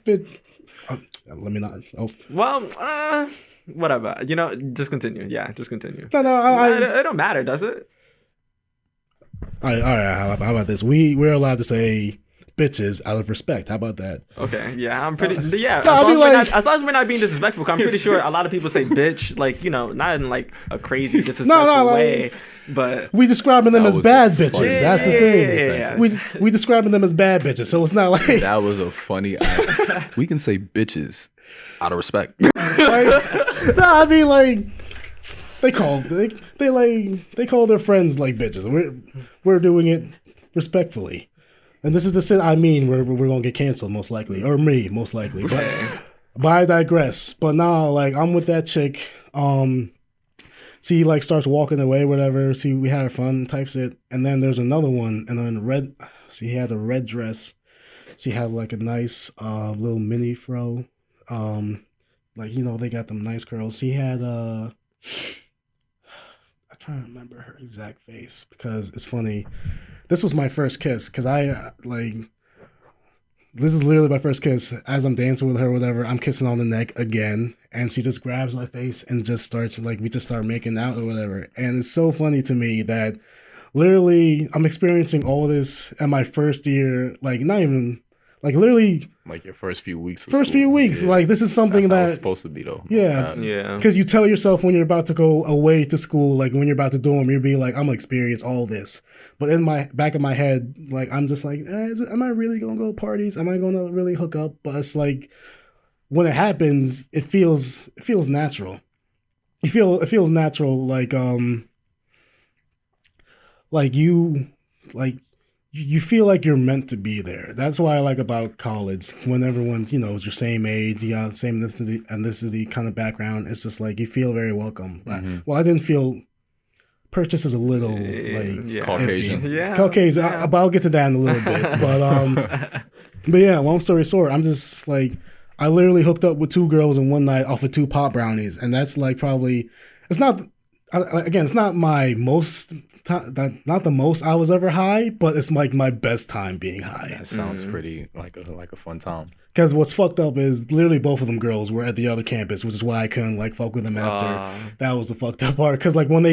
let me not. Oh, well, whatever. You know, just continue. Yeah, just continue. No, it don't matter, does it? All right. How about this? We're allowed to say bitches out of respect. How about that? Okay, yeah, I'm pretty. Yeah, no, as long as we're not being disrespectful, I'm pretty sure a lot of people say bitch, like, you know, not in like a crazy disrespectful way, but we describing them as bad bitches. Yeah, that's the thing. Yeah. We describing them as bad bitches, so it's not like that was a funny. We can say bitches out of respect. I mean, like they call their friends like bitches. We're doing it respectfully. And this is the sin I mean, we're gonna get canceled most likely, or me most likely. But I digress. But now, like, I'm with that chick. She like starts walking away, whatever. See, we had fun type shit. And then there's another one, and then red. She had a red dress. She had like a nice little mini fro. Like, you know, they got them nice curls. She had I'm trying to remember her exact face because it's funny. This was my first kiss because this is literally my first kiss. As I'm dancing with her, whatever, I'm kissing on the neck again, and she just grabs my face and just starts like we just start making out or whatever. And it's so funny to me that literally I'm experiencing all this in my first year, like not even like literally like your first few weeks. Yeah. Like this is something that's how it's supposed to be though. Yeah. Because you tell yourself when you're about to go away to school, like when you're about to dorm, you'll be like, I'm gonna experience all this. But in my back of my head, like I'm just like, am I really gonna go to parties? Am I gonna really hook up? But it's like when it happens, it feels natural. It feels natural, you feel like you're meant to be there. That's what I like about college. When everyone, you know, is your same age, you got the same ethnicity kind of background. It's just like you feel very welcome. Mm-hmm. Well, I didn't feel. Purchase is a little like Caucasian. Iffy. Yeah, Caucasian. Yeah. I'll get to that in a little bit. But yeah, long story short, I'm just like I literally hooked up with 2 girls in one night off of 2 pop brownies, and that's like probably it's not. Again, it's not my most. Not the most I was ever high, but it's like my best time being high. That sounds pretty like a fun time. Because what's fucked up is literally both of them girls were at the other campus, which is why I couldn't like fuck with them after. That was the fucked up part. Because like when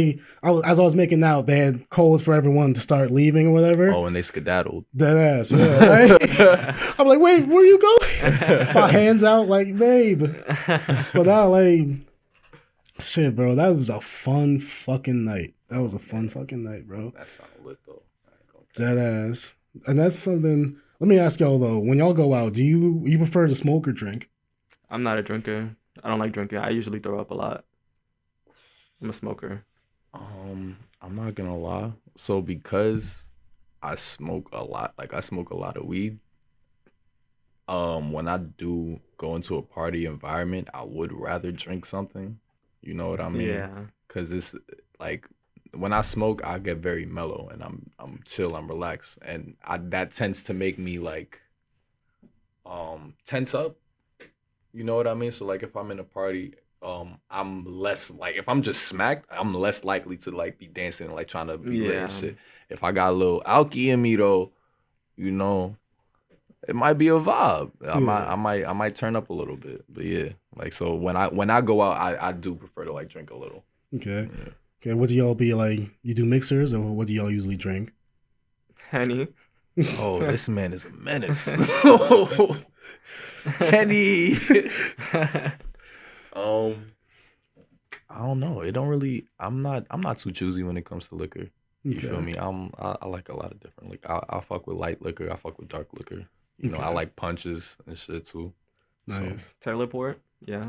as I was making out, they had called for everyone to start leaving or whatever. Oh, and they skedaddled. Dead ass, yeah. Right? I'm like, wait, where you going? My hands out, like, babe. But now, like, shit, bro, that was a fun fucking night. That was a fun fucking night, bro. That sounded lit though. Dead ass, and that's something. Let me ask y'all though, when y'all go out, do you prefer to smoke or drink? I'm not a drinker. I don't like drinking. I usually throw up a lot. I'm a smoker. I'm not gonna lie. So because I smoke a lot, like I smoke a lot of weed. When I do go into a party environment, I would rather drink something. You know what I mean? Yeah. Cause it's like when I smoke, I get very mellow and I'm chill, I'm relaxed, and that tends to make me like tense up. You know what I mean? So like if I'm in a party, I'm less like if I'm just smacked, I'm less likely to like be dancing and like trying to be lit and shit. If I got a little alky in me though, you know, it might be a vibe. I might turn up a little bit. But yeah, like so when I go out, I do prefer to like drink a little. Okay. Yeah. Okay, what do y'all be like? You do mixers, or what do y'all usually drink? Henny. Oh, this man is a menace. Henny. I don't know. It don't really. I'm not too choosy when it comes to liquor. You feel me? I like a lot of different liquor. I fuck with light liquor. I fuck with dark liquor. You know, I like punches and shit too. Nice. So. Teleport. Yeah.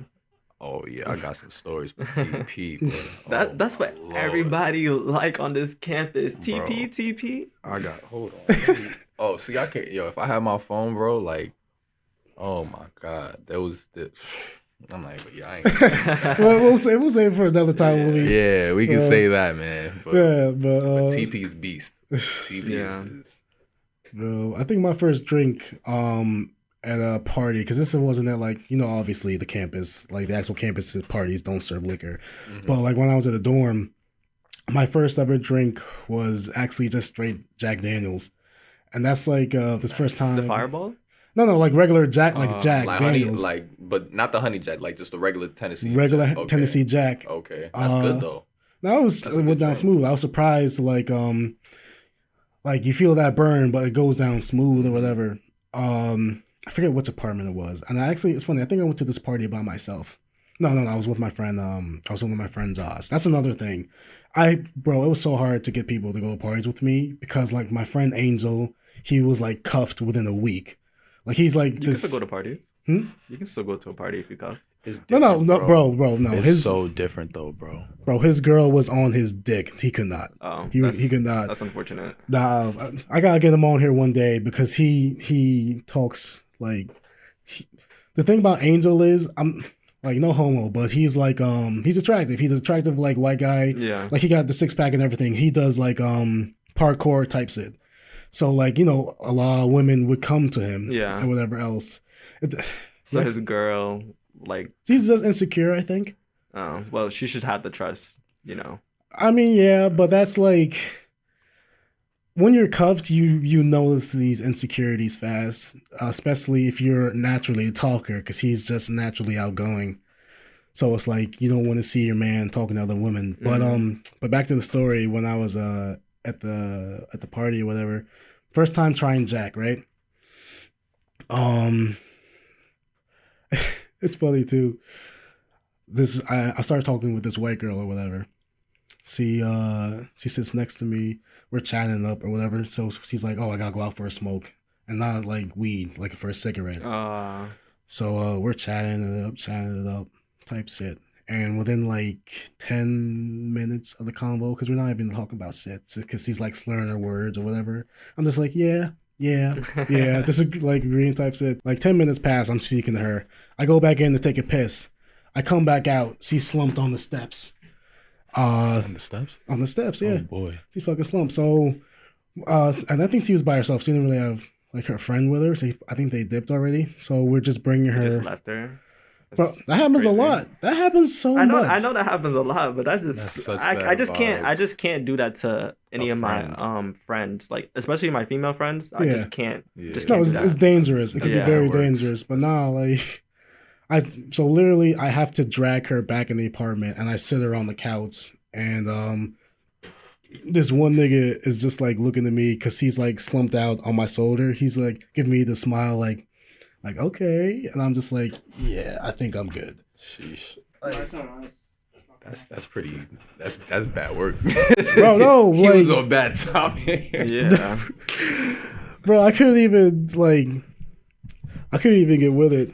Oh yeah, I got some stories with TP. Bro. That's what everybody like on this campus. TP, bro. TP. Hold on. Oh, see, I can't. Yo, if I had my phone, bro, like, oh my god, there was this. I'm like, but yeah, I ain't. Well, we'll save it for another time. Yeah, we can say that, man. But, but TP's beast. TP is. Bro, I think my first drink, at a party, because this wasn't at like, you know, obviously the campus, like the actual campus parties don't serve liquor. Mm-hmm. But like when I was at a dorm, my first ever drink was actually just straight Jack Daniels. And that's like this first time. The Fireball? No, like regular Jack, Jack like Daniels. Honey, but not the honey Jack, like just the regular Tennessee. Tennessee Jack. Okay, that's good though. No, it went down smooth. I was surprised, like you feel that burn, but it goes down smooth or whatever. I forget which apartment it was. And it's funny, I think I went to this party by myself. No, I was with my friend, Josh. That's another thing. It was so hard to get people to go to parties with me because like my friend Angel, he was like cuffed within a week. Like he's like You can still go to parties. You can still go to a party if you cuff. It's No, no, different, no, bro, no. It's so different though, bro. Bro, his girl was on his dick. He could not. Oh, He could not. That's unfortunate. Nah, I gotta get him on here one day because he talks like the thing about Angel is I'm like no homo, but he's like he's attractive. He's attractive like white guy. Yeah. Like he got the six pack and everything. He does like parkour type shit. So like, you know, a lot of women would come to him. Yeah. And whatever else. So his girl, like, he's just insecure, I think. oh, well, she should have the trust, you know. I mean, yeah, but that's like when you're cuffed, you notice these insecurities fast, especially if you're naturally a talker, because he's just naturally outgoing. So it's like you don't want to see your man talking to other women. But back to the story when I was at the party or whatever, first time trying Jack, right? It's funny too. I started talking with this white girl or whatever. She sits next to me. We're chatting up or whatever. So she's like, "Oh, I gotta go out for a smoke," and not like weed, like for a cigarette. So we're chatting it up, type shit. And within like 10 minutes of the convo, because we're not even talking about shit, because she's like slurring her words or whatever. I'm just like, yeah, just like green type shit. Like 10 minutes pass, I'm speaking to her. I go back in to take a piss. I come back out. She's slumped on the steps. On the steps? On the steps, yeah. Oh boy. She's fucking slumped. So, and I think she was by herself. She didn't really have like her friend with her. So I think they dipped already. So we're just bringing her. Just left her. Bro, that happens a lot. That happens so much. I know that happens a lot, but that's just I just can't do that to any of my friends, like especially my female friends. I just can't. Yeah. Just can't No, do that. it's dangerous. It can be very it works. dangerous. But now, like, so literally, I have to drag her back in the apartment, and I sit her on the couch, and this one nigga is just like looking at me because he's like slumped out on my shoulder. He's like giving me the smile, like okay, and I'm just like, yeah, I think I'm good. Sheesh. That's bad work. Bro, no, he like, was on bad timing. Yeah. Bro, I couldn't even get with it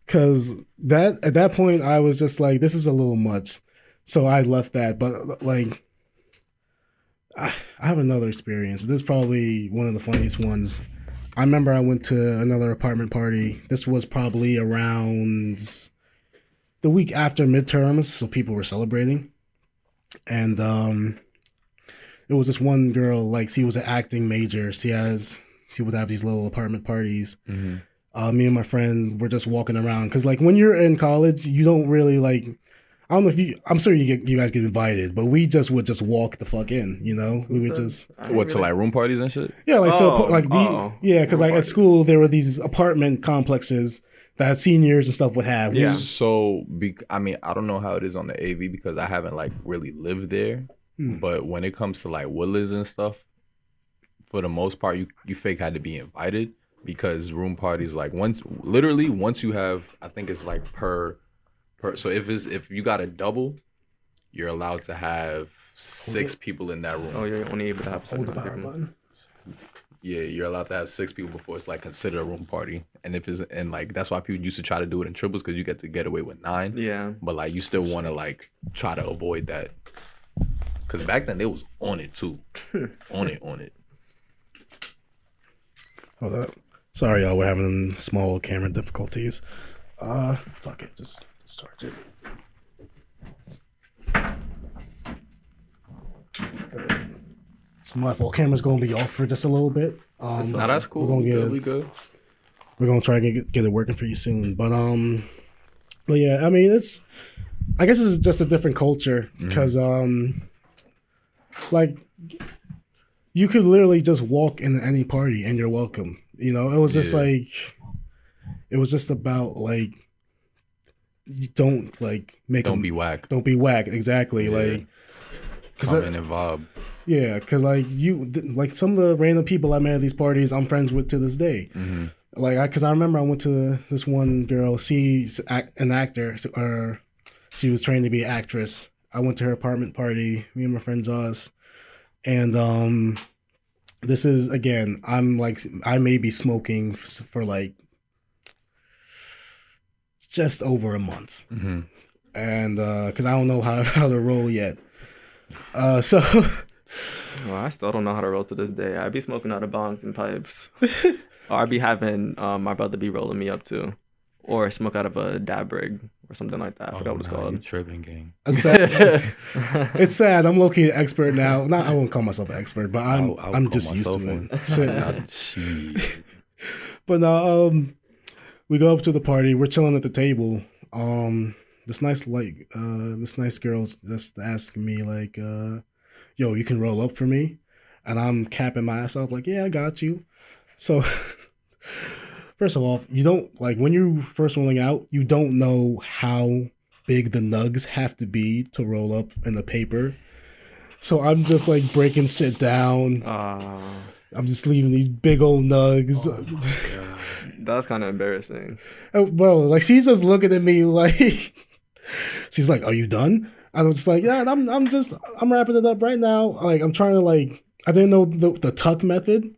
because at that point I was just like, this is a little much, so I left that. But like, I have another experience. This is probably one of the funniest ones. I remember I went to another apartment party. This was probably around the week after midterms, so people were celebrating. And it was this one girl, like she was an acting major. She would have these little apartment parties. Mm-hmm. Me and my friend were just walking around because like when you're in college, you don't really like. I don't know if I'm sure you guys get invited, but we just would just walk the fuck in, you know? We would just what to like room parties and shit? yeah, like because like at school there were these apartment complexes that seniors and stuff would have. Yeah. So I mean, I don't know how it is on the AV because I haven't like really lived there. But when it comes to like Woodlands and stuff, for the most part, you fake had to be invited because room parties like once you have, I think it's like per. So if you got a double, you're allowed to have 6 people in that room. Oh, you're only able to have Hold the power button. Yeah, you're allowed to have 6 people before it's like considered a room party. And like that's why people used to try to do it in triples because you get to get away with 9. Yeah. But like you still want to like try to avoid that because back then they was on it too, on it. Hold up. Sorry, y'all. We're having small camera difficulties. Fuck it. Just charge it. So my fault. Camera's gonna be off for just a little bit. Now that's cool. We good. We're gonna try to get it working for you soon. But yeah, I mean I guess it's just a different culture because like you could literally just walk into any party and you're welcome. You know, it was just like it was just about like you don't like make Don't be whack. Don't be whack, exactly. Like come in and vibe. Yeah, because like like some of the random people I met at these parties, I'm friends with to this day. Mm-hmm. Like, because I remember I went to this one girl. She's an actor, or she was trained to be an actress. I went to her apartment party. Me and my friend Joss, and this is again. I'm like, I may be smoking for like just over a month. Mm-hmm. And because I don't know how to roll yet. So Well, I still don't know how to roll to this day. I be smoking out of bongs and pipes. Or I be having my brother be rolling me up too. Or smoke out of a dab rig or something like that. I forgot what it's called. You tripping, gang. It's sad. I'm low-key an expert now. I won't call myself an expert, but I'm just used to it. Shit. But no, we go up to the party. We're chilling at the table. This nice girl's just asking me like, yo, you can roll up for me? And I'm capping my ass up like, yeah, I got you. So first of all, you don't, like, when you're first rolling out, you don't know how big the nugs have to be to roll up in the paper. So I'm just like breaking shit down. I'm just leaving these big old nugs. Oh, that's kind of embarrassing. Bro, like, she's just looking at me like, she's like, are you done? I was just like, yeah, I'm wrapping it up right now. Like, I'm trying to, like, I didn't know the tuck method.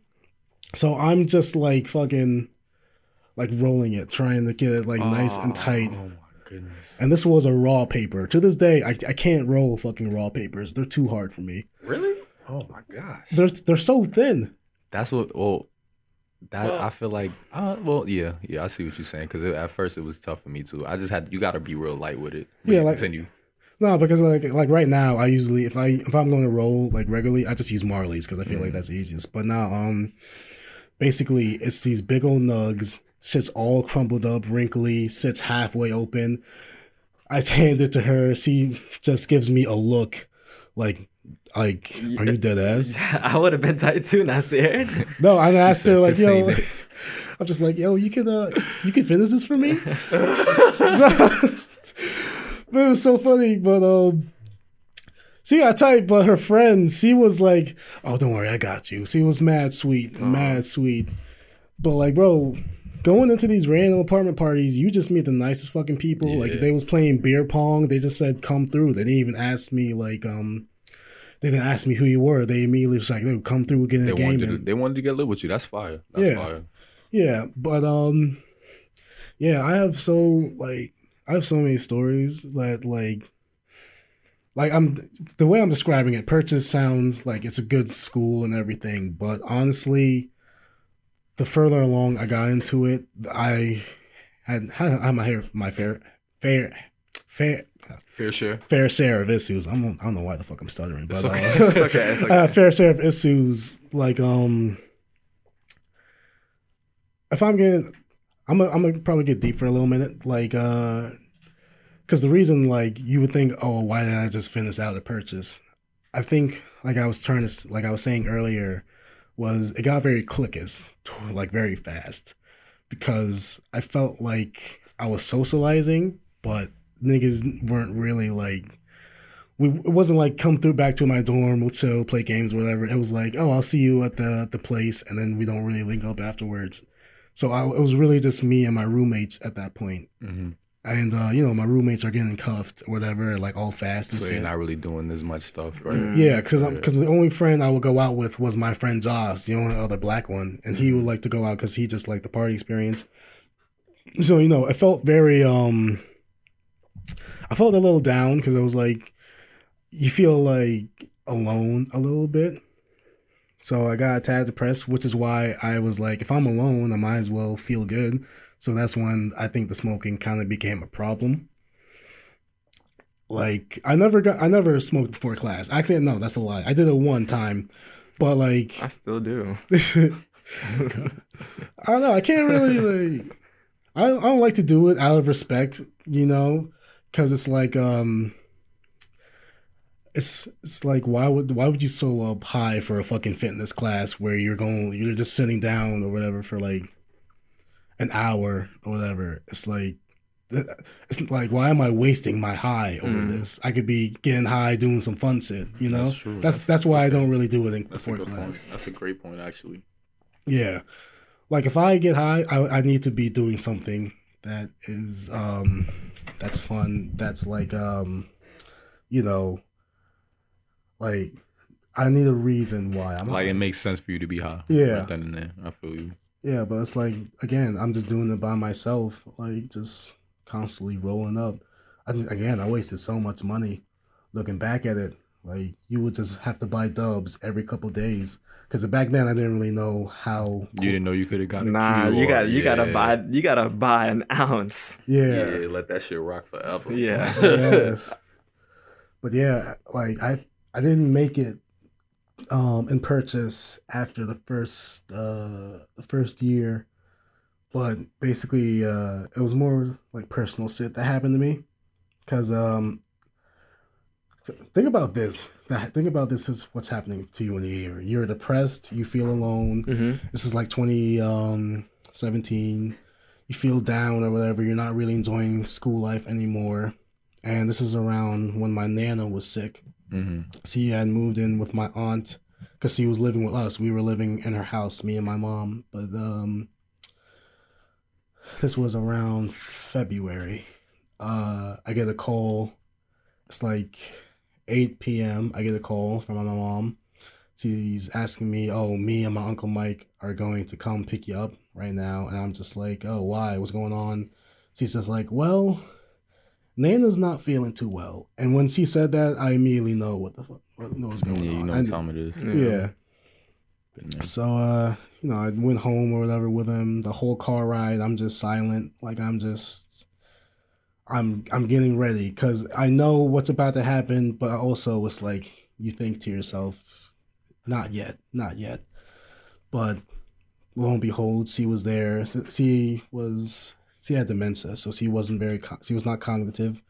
So I'm just like fucking like rolling it, trying to get it like nice and tight. Oh my goodness. And this was a raw paper. To this day, I can't roll fucking raw papers. They're too hard for me. Really? Oh my gosh. They're so thin. That's what, I feel like, yeah, I see what you're saying. Because at first it was tough for me too. I just you got to be real light with it. Yeah, like, continue. No, because like right now, I usually, if I'm going to roll like regularly, I just use Marley's because I feel like that's the easiest. But now, basically, it's these big old nugs, shit's all crumpled up, wrinkly, sits halfway open. I hand it to her. She just gives me a look like, are you dead ass? I would have been tight too, not scared. No, I asked her like, yo, I'm just like, yo, you can finish this for me? But it was so funny. But she got tight, but her friend, she was like, oh, don't worry, I got you. She was mad sweet. But like, bro, going into these random apartment parties, you just meet the nicest fucking people. Yeah. Like, they was playing beer pong. They just said, come through. They didn't even ask me like, they didn't ask me who you were. They immediately was like, "They come through, get in the game." They wanted to get lit with you. That's fire. That's fire. Yeah, but yeah, I have so many stories that like I'm the way I'm describing it. Purchase sounds like it's a good school and everything, but honestly, the further along I got into it, I had my fair share of issues. I don't know why the fuck I'm stuttering, but it's okay. Fair share of issues. Like, if I'm gonna probably get deep for a little minute, like, because the reason, like, you would think, oh, why didn't I just finish out the purchase? I think, like I was saying earlier, was it got very cliquish, like very fast, because I felt like I was socializing, but niggas weren't really like, it wasn't like come through back to my dorm, we'll chill, play games, whatever. It was like, oh, I'll see you at the place, and then we don't really link up afterwards. So it was really just me and my roommates at that point. Mm-hmm. And, my roommates are getting cuffed or whatever, like all fast and so shit. You're not really doing this much stuff, right? Yeah, because the only friend I would go out with was my friend Josh, the only other black one. And he would like to go out because he just liked the party experience. So, it felt very, I felt a little down because I was like, you feel like alone a little bit. So I got a tad depressed, which is why I was like, if I'm alone, I might as well feel good. So that's when I think the smoking kind of became a problem. Like, I never smoked before class. Actually, no, that's a lie. I did it one time, but like, I still do. I don't know. I can't really like. I don't like to do it out of respect, because it's like it's like why would you so up high for a fucking fitness class where you're just sitting down or whatever for like an hour or whatever. It's like why am I wasting my high over this? I could be getting high doing some fun shit, That's true. That's why I don't really do it before class. That's a great point, actually. Yeah. Like, if I get high, I need to be doing something that is that's fun, that's like like, I need a reason why I'm like high. It makes sense for you to be high. Yeah. Right then and there. I feel you. Yeah, but it's like, again, I'm just doing it by myself, like, just constantly rolling up. I mean, again, I wasted so much money. Looking back at it, like you would just have to buy dubs every couple days. Because back then I didn't really know how. You didn't know you could have got a Nah, cue or you gotta buy an ounce. Yeah. yeah, let that shit rock forever. Yeah. Yes. But yeah, like I didn't make it in purchase after the first year, but basically it was more like personal shit that happened to me because think about this. Think about this is what's happening to you in a year. You're depressed. You feel alone. This is like 2017. You feel down or whatever. You're not really enjoying school life anymore. And this is around when my nana was sick. She had moved in with my aunt because she was living with us. We were living in her house, me and my mom. But this was around February. I get a call. It's like 8 p.m. I get a call from my mom. She's asking me, oh, me and my Uncle Mike are going to come pick you up right now. And I'm just like, oh, why? What's going on? She's just like, well, Nana's not feeling too well. And when she said that, I immediately know what the fuck what's going on. You know what time it is. Yeah. So, I went home or whatever with him. The whole car ride, I'm just silent. Like, I'm getting ready because I know what's about to happen, but also it's like you think to yourself, not yet. But lo and behold, she was there. She had dementia, so she wasn't she was not cognitive.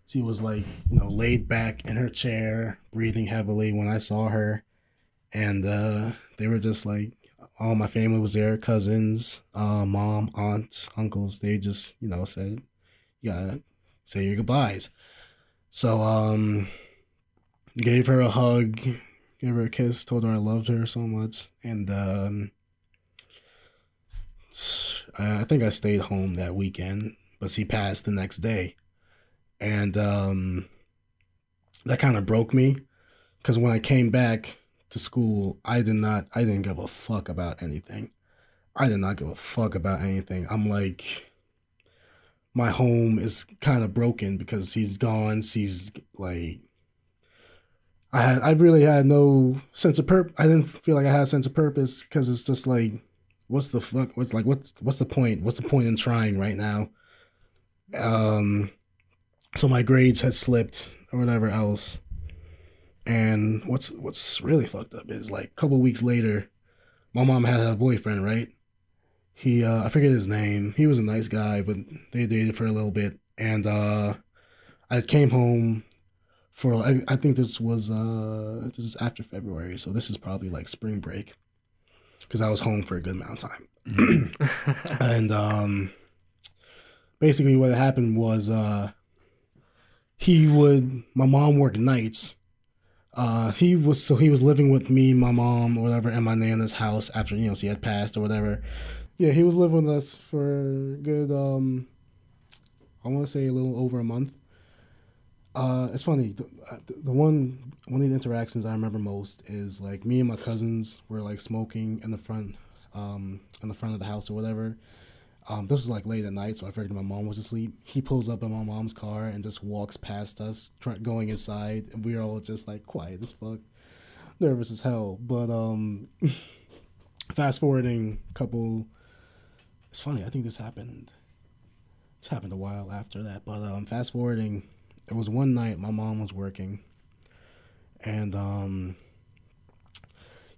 She was like, laid back in her chair, breathing heavily when I saw her. And they were just like, all my family was there, cousins, mom, aunts, uncles. They just, said, you gotta say your goodbyes. So gave her a hug, gave her a kiss, told her I loved her so much. And I think I stayed home that weekend, but she passed the next day. And that kind of broke me because when I came back to school, I didn't give a fuck about anything. I did not give a fuck about anything. I'm like, my home is kind of broken because she's gone. She's like, I really had no sense of purpose. I didn't feel like I had a sense of purpose because it's just like, what's the fuck? What's the point? What's the point in trying right now? So my grades had slipped or whatever else. And what's really fucked up is like a couple weeks later, my mom had a boyfriend, right? He I forget his name. He was a nice guy, but they dated for a little bit. And I came home for I think this is after February, so this is probably like spring break because I was home for a good amount of time. And basically what happened was my mom worked nights. He was living with me, my mom, or whatever, in my nana's house after she had passed or whatever. Yeah, he was living with us for a good I want to say a little over a month. It's funny. The one of the interactions I remember most is like me and my cousins were like smoking in the front of the house or whatever. This was like late at night, so I figured my mom was asleep. He pulls up in my mom's car and just walks past us, going inside, and we were all just like quiet as fuck, nervous as hell. But fast forwarding a couple, it's funny. I think this happened. This happened a while after that. But fast forwarding, it was one night my mom was working, and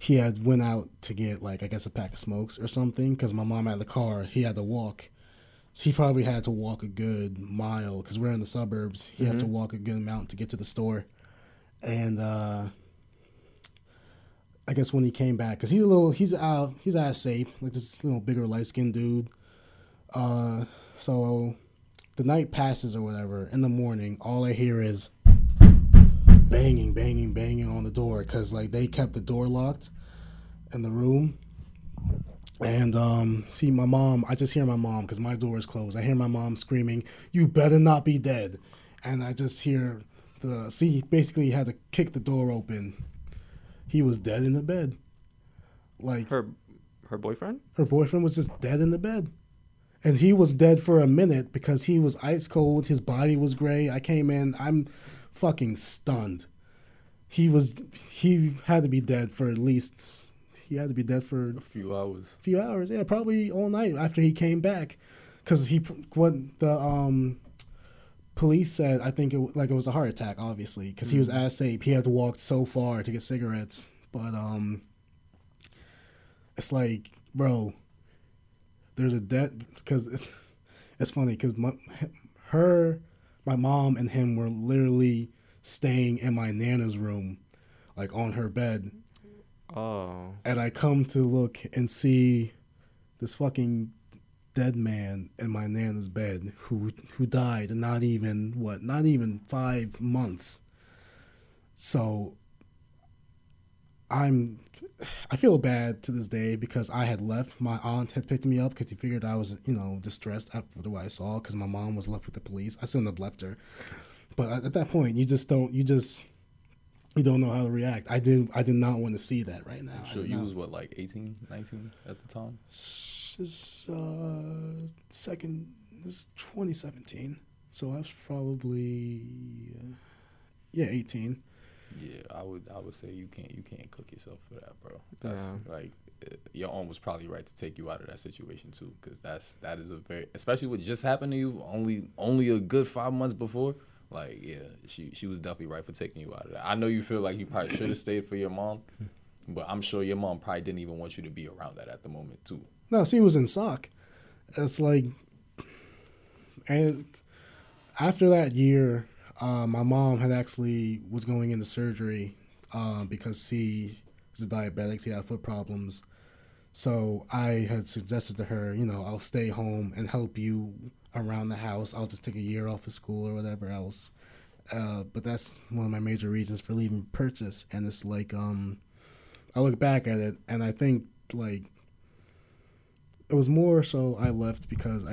he had went out to get, like, I guess a pack of smokes or something because my mom had the car. He had to walk. So he probably had to walk a good mile because we're in the suburbs. He had to walk a good amount to get to the store. And I guess when he came back, because he's out of shape, like this little bigger light-skinned dude. So the night passes or whatever. In the morning, all I hear is banging, banging, banging on the door because like they kept the door locked in the room. And see my mom, I just hear my mom because my door is closed. I hear my mom screaming, "You better not be dead!" And I just hear he basically had to kick the door open. He was dead in the bed. Like her boyfriend? Her boyfriend was just dead in the bed. And he was dead for a minute because he was ice cold. His body was gray. I came in. I'm fucking stunned. He had to be dead for at least. He had to be dead for A few hours. a few hours. Yeah, probably all night after he came back, because what the police said. I think it was a heart attack, obviously, because he was ass ape. He had to walk so far to get cigarettes. But it's like, bro, there's a death because it's funny because my mom and him were literally staying in my nana's room, like on her bed. Oh. And I come to look and see this fucking dead man in my nana's bed who died in not even 5 months. So I feel bad to this day because I had left. My aunt had picked me up because he figured I was, distressed after what I saw because my mom was left with the police. I shouldn't have left her. But at that point, you don't know how to react. I did not want to see that right now. So you was what, like 18, 19 at the time? This is 2017. So I was probably 18. Yeah, I would say you can't cook yourself for that, bro. That's like your aunt was probably right to take you out of that situation too, because that is a very, especially what just happened to you only a good 5 months before. Like, yeah, she was definitely right for taking you out of that. I know you feel like you probably should have stayed for your mom, but I'm sure your mom probably didn't even want you to be around that at the moment too. No, she was in shock. It's like, and after that year, my mom had actually was going into surgery because she was a diabetic. She had foot problems. So I had suggested to her, I'll stay home and help you around the house. I'll just take a year off of school or whatever else. But that's one of my major reasons for leaving Purchase. And it's like, I look back at it and I think like it was more so I left because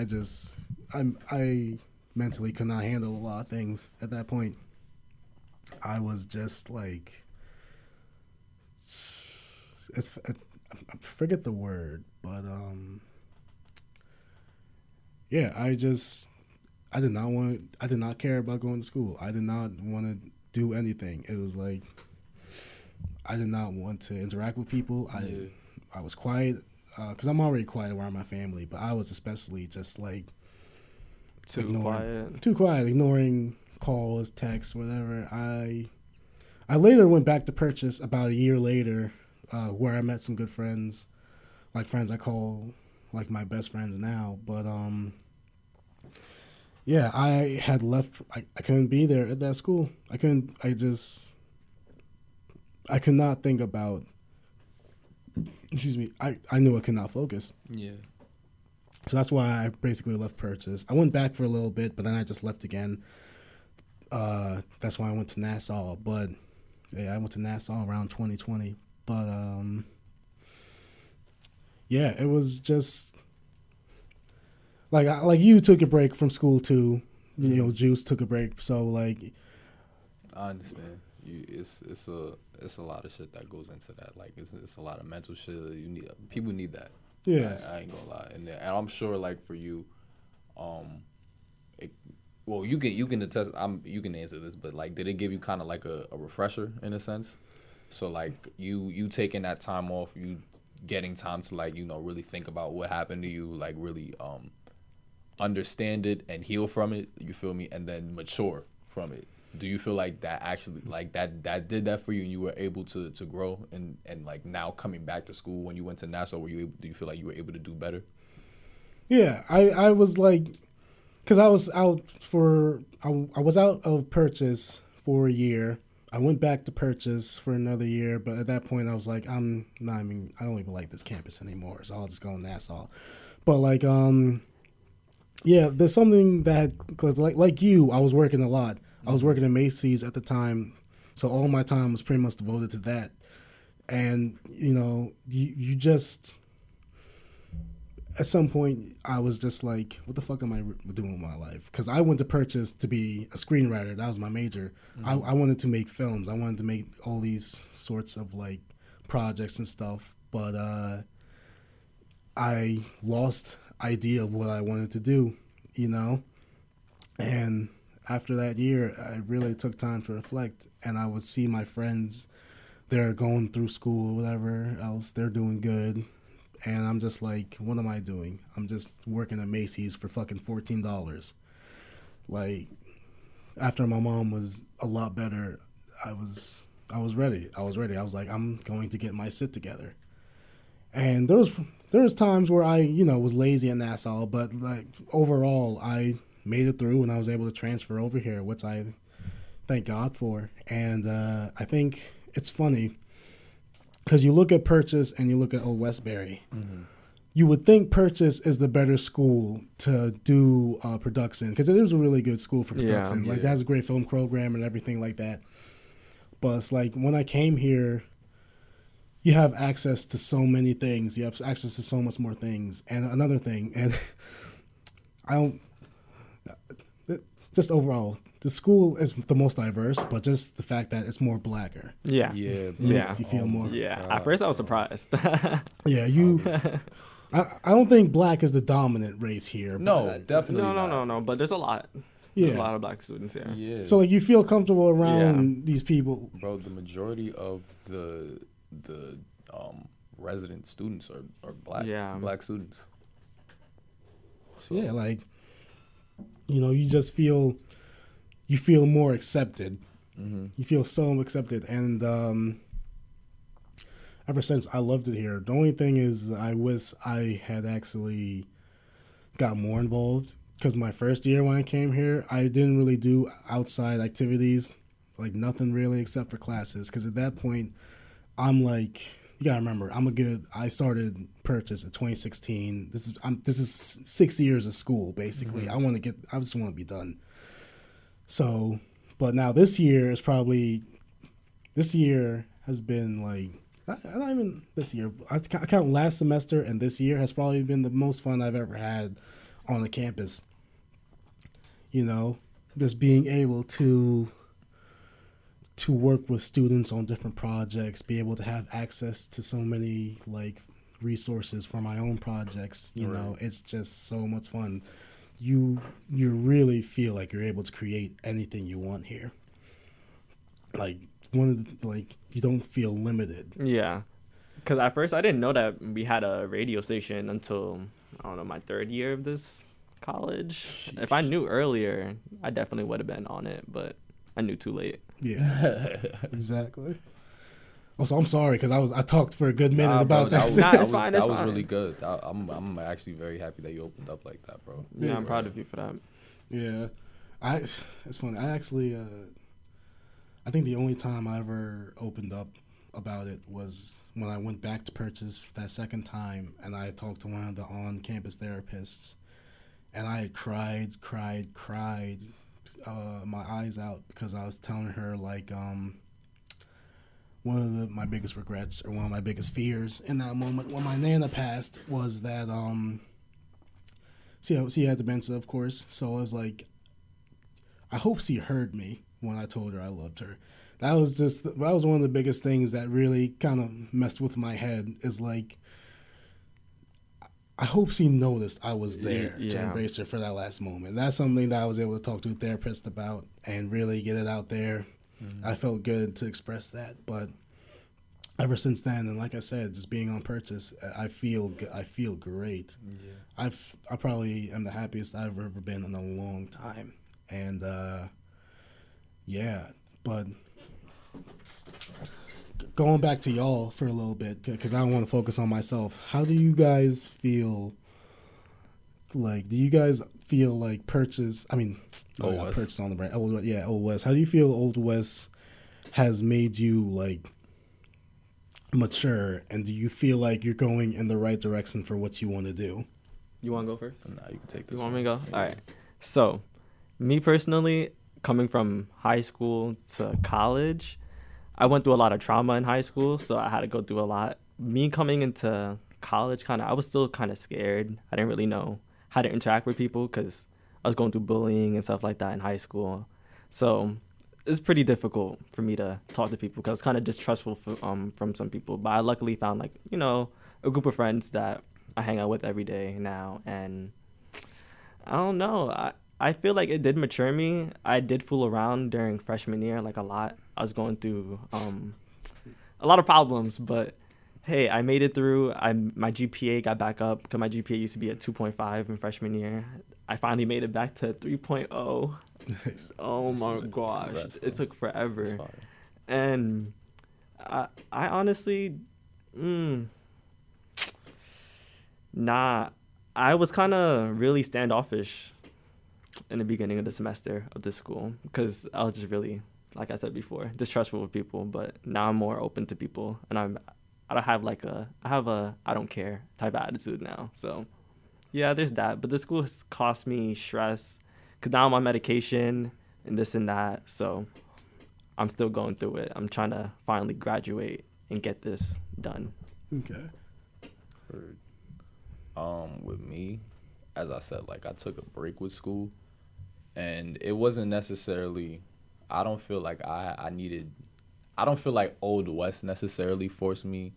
I mentally could not handle a lot of things at that point. I was just like, I forget the word, but yeah, I did not care about going to school. I did not want to do anything. It was like I did not want to interact with people. I was quiet because I'm already quiet around my family, but I was especially just like Too quiet, ignoring calls, texts, whatever. I later went back to Purchase about a year later, where I met some good friends, like friends I call like my best friends now. But yeah, I had left. I couldn't be there at that school. I could not think about. Excuse me. I knew I could not focus. Yeah. So that's why I basically left Purchase. I went back for a little bit, but then I just left again. That's why I went to Nassau. But yeah, I went to Nassau around 2020. But yeah, it was just like you took a break from school too. Juice took a break. So like, I understand. It's a lot of shit that goes into that. Like it's a lot of mental shit that you need. People need that. Yeah, I ain't gonna lie, and I'm sure like for you, you can attest. You can answer this, but like, did it give you kind of like a refresher in a sense? So like you taking that time off, you getting time to like really think about what happened to you, like really understand it and heal from it. You feel me? And then mature from it. Do you feel like that actually like that did that for you and you were able to grow and like now coming back to school when you went to Nassau, do you feel like you were able to do better? Yeah, I was like, because I was out I was out of Purchase for a year. I went back to Purchase for another year, but at that point I was like, I don't even like this campus anymore, so I'll just go to Nassau. But like, yeah, there's something that, cause like you, I was working a lot. I was working at Macy's at the time, so all my time was pretty much devoted to that. And, you just, at some point, I was just like, what the fuck am I doing with my life? Because I went to Purchase to be a screenwriter. That was my major. Mm-hmm. I wanted to make films. I wanted to make all these sorts of, like, projects and stuff. But I lost idea of what I wanted to do, you know? And after that year, I really took time to reflect, and I would see my friends, they're going through school, whatever else, they're doing good. And I'm just like, what am I doing? I'm just working at Macy's for fucking $14. Like, after my mom was a lot better, I was ready. I was like, I'm going to get my shit together. And there was times where I, was lazy in Nassau, but like overall, I made it through and I was able to transfer over here, which I thank God for. And I think it's funny because you look at Purchase and you look at Old Westbury. Mm-hmm. You would think Purchase is the better school to do production because it is a really good school for production. Like, that has a great film program and everything like that. But it's like when I came here, you have access to so many things. You have access to so much more things. And another thing, and I don't, just overall, the school is the most diverse, but just the fact that it's more blacker. Yeah. Makes you feel more. Yeah. At first I was surprised. I don't think black is the dominant race here. No, definitely No. But there's a lot. Yeah. There's a lot of black students here. Yeah. So like you feel comfortable around these people. Bro, the majority of the resident students are black. Yeah. Black students. So. Yeah, like you just feel more accepted. Mm-hmm. You feel so accepted, and ever since I loved it here. The only thing is I wish I had actually got more involved because my first year when I came here, I didn't really do outside activities, like nothing really except for classes. Because at that point, I'm like, you gotta remember, I started Purchase in 2016. This is 6 years of school basically. Mm-hmm. I just want to be done. So, but now this year has been like. Not even this year. I count last semester and this year has probably been the most fun I've ever had on the campus. Just being able to work with students on different projects, be able to have access to so many like resources for my own projects. It's just so much fun. You really feel like you're able to create anything you want here. Like. You don't feel limited. Yeah, because at first I didn't know that we had a radio station until I don't know my third year of this college. Sheesh. If I knew earlier, I definitely would have been on it, but I knew too late. Yeah, exactly. Also, I'm sorry because I talked for a good minute about that. That was really good. I'm actually very happy that you opened up like that, bro. Yeah, I'm proud of you for that. Yeah, it's funny. I actually. I think the only time I ever opened up about it was when I went back to Purchase that second time, and I talked to one of the on-campus therapists, and I had cried my eyes out because I was telling her like one of my biggest regrets or one of my biggest fears in that moment when my Nana passed was that she had dementia, of course, so I was like, I hope she heard me when I told her I loved her. That was one of the biggest things that really kind of messed with my head is like, I hope she noticed I was there to embrace her for that last moment. That's something that I was able to talk to a therapist about and really get it out there. Mm-hmm. I felt good to express that, but ever since then, and like I said, just being on Purchase, I feel great. Yeah. I probably am the happiest I've ever been in a long time, and but going back to y'all for a little bit, because I don't want to focus on myself. How do you guys feel? Like, do you guys feel like Purchase? I mean, Purchase on the brand. Old West. How do you feel Old West has made you like mature, and do you feel like you're going in the right direction for what you want to do? You want to go first? No, you can take this. You want me to go? All right. So, me personally, coming from high school to college, I went through a lot of trauma in high school, so I had to go through a lot. Me coming into college, I was still kind of scared. I didn't really know how to interact with people because I was going through bullying and stuff like that in high school. So it's pretty difficult for me to talk to people because it's kind of distrustful from some people. But I luckily found, a group of friends that I hang out with every day now. And I don't know. I feel like it did mature me. I did fool around during freshman year, like a lot. I was going through a lot of problems, but hey, I made it through. My GPA got back up because my GPA used to be at 2.5 in freshman year. I finally made it back to 3.0. Nice. Oh my gosh, Congrats, it took forever. That's fire. And I honestly, nah, I was kind of really standoffish in the beginning of the semester of this school because I was just really, like I said before, distrustful of people. But now I'm more open to people, and I have a I don't care type of attitude now. So yeah, there's that. But the school has cost me stress because now I'm on medication and this and that. So I'm still going through it. I'm trying to finally graduate and get this done. Okay. Heard. With me, as I said, like I took a break with school, and it wasn't necessarily. I don't feel like I needed. I don't feel like Old West necessarily forced me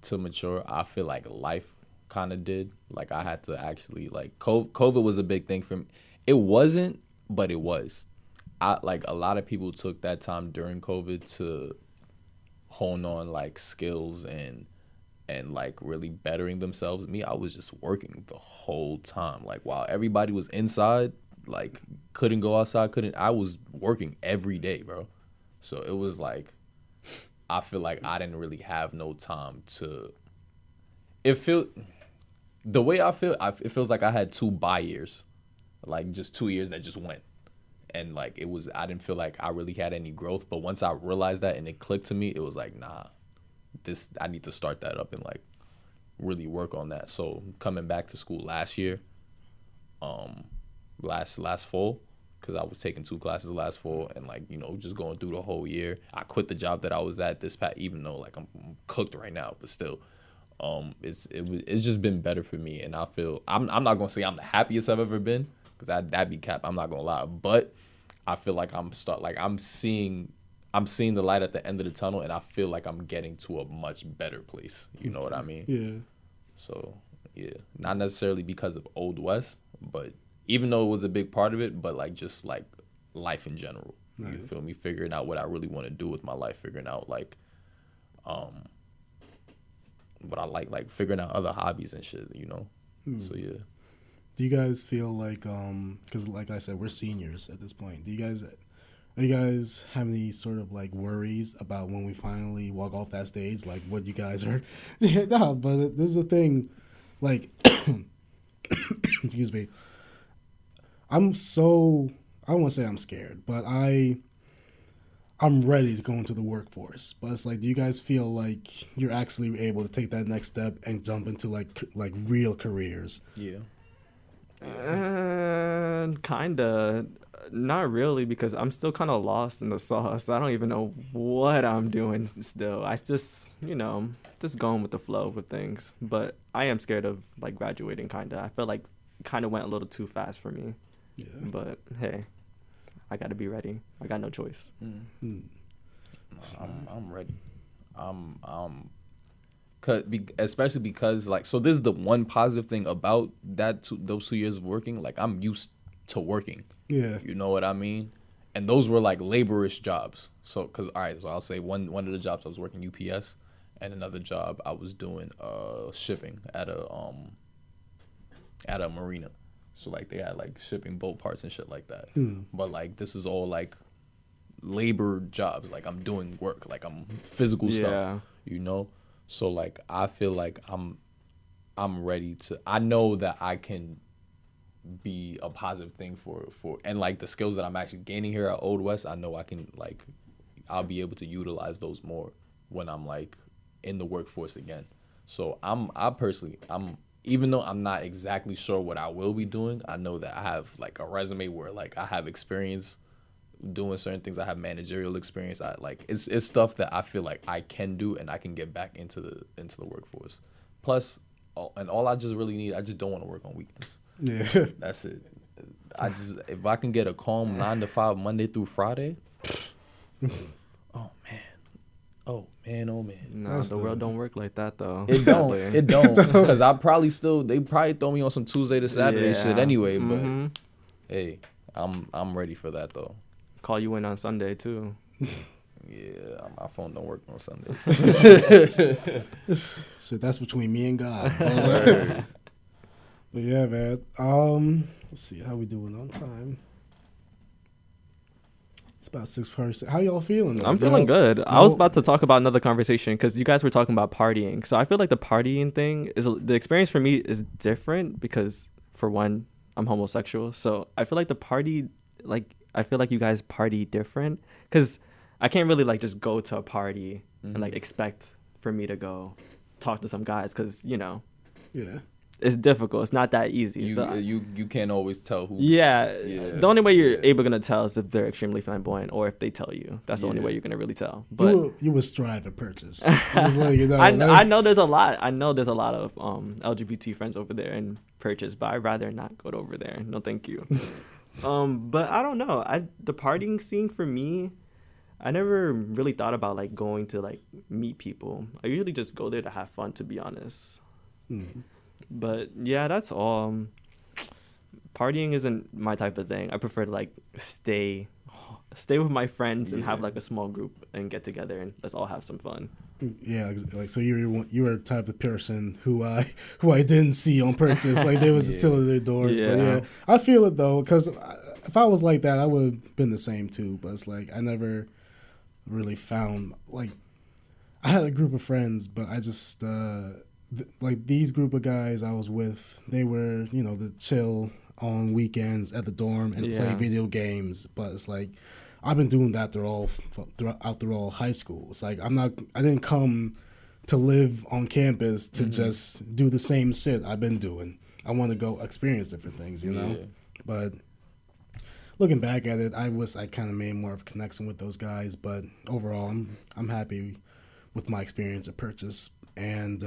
to mature. I feel like life kind of did. Like I had to actually like COVID was a big thing for me. It wasn't, but it was. I like a lot of people took that time during COVID to hone on like skills and like really bettering themselves. Me, I was just working the whole time. Like while everybody was inside, like couldn't go outside, I was working every day, bro. So it was like I feel like I didn't really have no time to the way I feel, it feels like I had 2 bye years. Like just 2 years that just went. And like I didn't feel like I really had any growth, but once I realized that and it clicked to me, it was like, nah, I need to start that up and like really work on that. So coming back to school last year, last fall, because I was taking 2 classes last fall and like, you know, just going through the whole year. I quit the job that I was at this past, even though like I'm cooked right now, but still, it's just been better for me. And I feel I'm not gonna say I'm the happiest I've ever been, because that'd be cap. I'm not gonna lie, but I feel like I'm seeing the light at the end of the tunnel, and I feel like I'm getting to a much better place. You know what I mean? Yeah. So, yeah. Not necessarily because of Old West, but even though it was a big part of it, but like just like life in general. Nice. You feel me? Figuring out what I really want to do with my life, figuring out like what I like figuring out other hobbies and shit, you know? So, yeah. Do you guys feel like, because like I said, we're seniors at this point. Do you guys have any sort of like worries about when we finally walk off that stage? Like what you guys are, yeah, no, but this is the thing, like, excuse me. I don't want to say I'm scared, but I'm ready to go into the workforce. But it's like, do you guys feel like you're actually able to take that next step and jump into like real careers? Yeah. Kinda. Not really, because I'm still kind of lost in the sauce. I don't even know what I'm doing still. I just, just going with the flow with things. But I am scared of, like, graduating, kind of. I feel like it kind of went a little too fast for me. Yeah. But, hey, I got to be ready. I got no choice. I'm ready. Especially because, like, so this is the one positive thing about those 2 years of working. Like, I'm used to working. Yeah. You know what I mean? And those were, like, laborish jobs. So, so I'll say one of the jobs I was working UPS, and another job I was doing shipping at a marina. So, like, they had, like, shipping boat parts and shit like that. But, like, this is all, like, labor jobs. Like, I'm doing work. Like, I'm physical stuff, you know? So, like, I feel like I'm ready to, I know that I can be a positive thing for, and, like, the skills that I'm actually gaining here at Old West, I know I can, like, I'll be able to utilize those more when I'm, like, in the workforce again. So, even though I'm not exactly sure what I will be doing, I know that I have, like, a resume where, like, I have experience doing certain things. I have managerial experience. It's stuff that I feel like I can do, and I can get back into the workforce. Plus, all I just really need, I just don't want to work on weekends. Yeah, that's it. If I can get a calm 9 to 5 Monday through Friday, oh man, Oh man, No, the world don't work like that though. It don't. sadly. It don't. Because they probably throw me on some Tuesday to Saturday shit Yeah. anyway. But Mhm. hey, I'm ready for that though. Call you in on Sunday too. Yeah, my phone don't work on Sundays. So that's between me and God. Word. But yeah, man. Let's see how we doing on time. It's about 6:40. How y'all feeling? Though? I'm feeling good. I No. was about to talk about another conversation because you guys were talking about partying. So I feel like the partying thing is the experience for me is different because for one, I'm homosexual. So I feel like the party, like I feel like you guys party different because I can't really like just go to a party and like expect for me to go talk to some guys because Yeah. it's difficult. It's not that easy. You can't always tell who. Yeah. The only way you're Yeah. able gonna tell is if they're extremely flamboyant or if they tell you. That's the only Yeah. way you're gonna really tell. But You would strive at purchase. I'm just letting you know. I know there's a lot. I know there's a lot of LGBT friends over there in Purchase, but I'd rather not go over there. No, thank you. But I don't know. The partying scene for me, I never really thought about like going to like meet people. I usually just go there to have fun, to be honest. But yeah, that's all. Partying isn't my type of thing. I prefer to like stay with my friends and have like a small group and get together and let's all have some fun. Yeah, like so you were the type of person who I didn't see on purchase. Like they was still at their doors. But yeah, I feel it though because if I was like that, I would have been the same too. But it's like I never really found like I had a group of friends, but I just like these group of guys I was with, they were the chill on weekends at the dorm and play video games. But it's like I've been doing that throughout high school. It's like I didn't come to live on campus to just do the same shit I've been doing. I want to go experience different things, Yeah. But looking back at it, I kind of made more of a connection with those guys. But overall, I'm happy with my experience at Purchase. And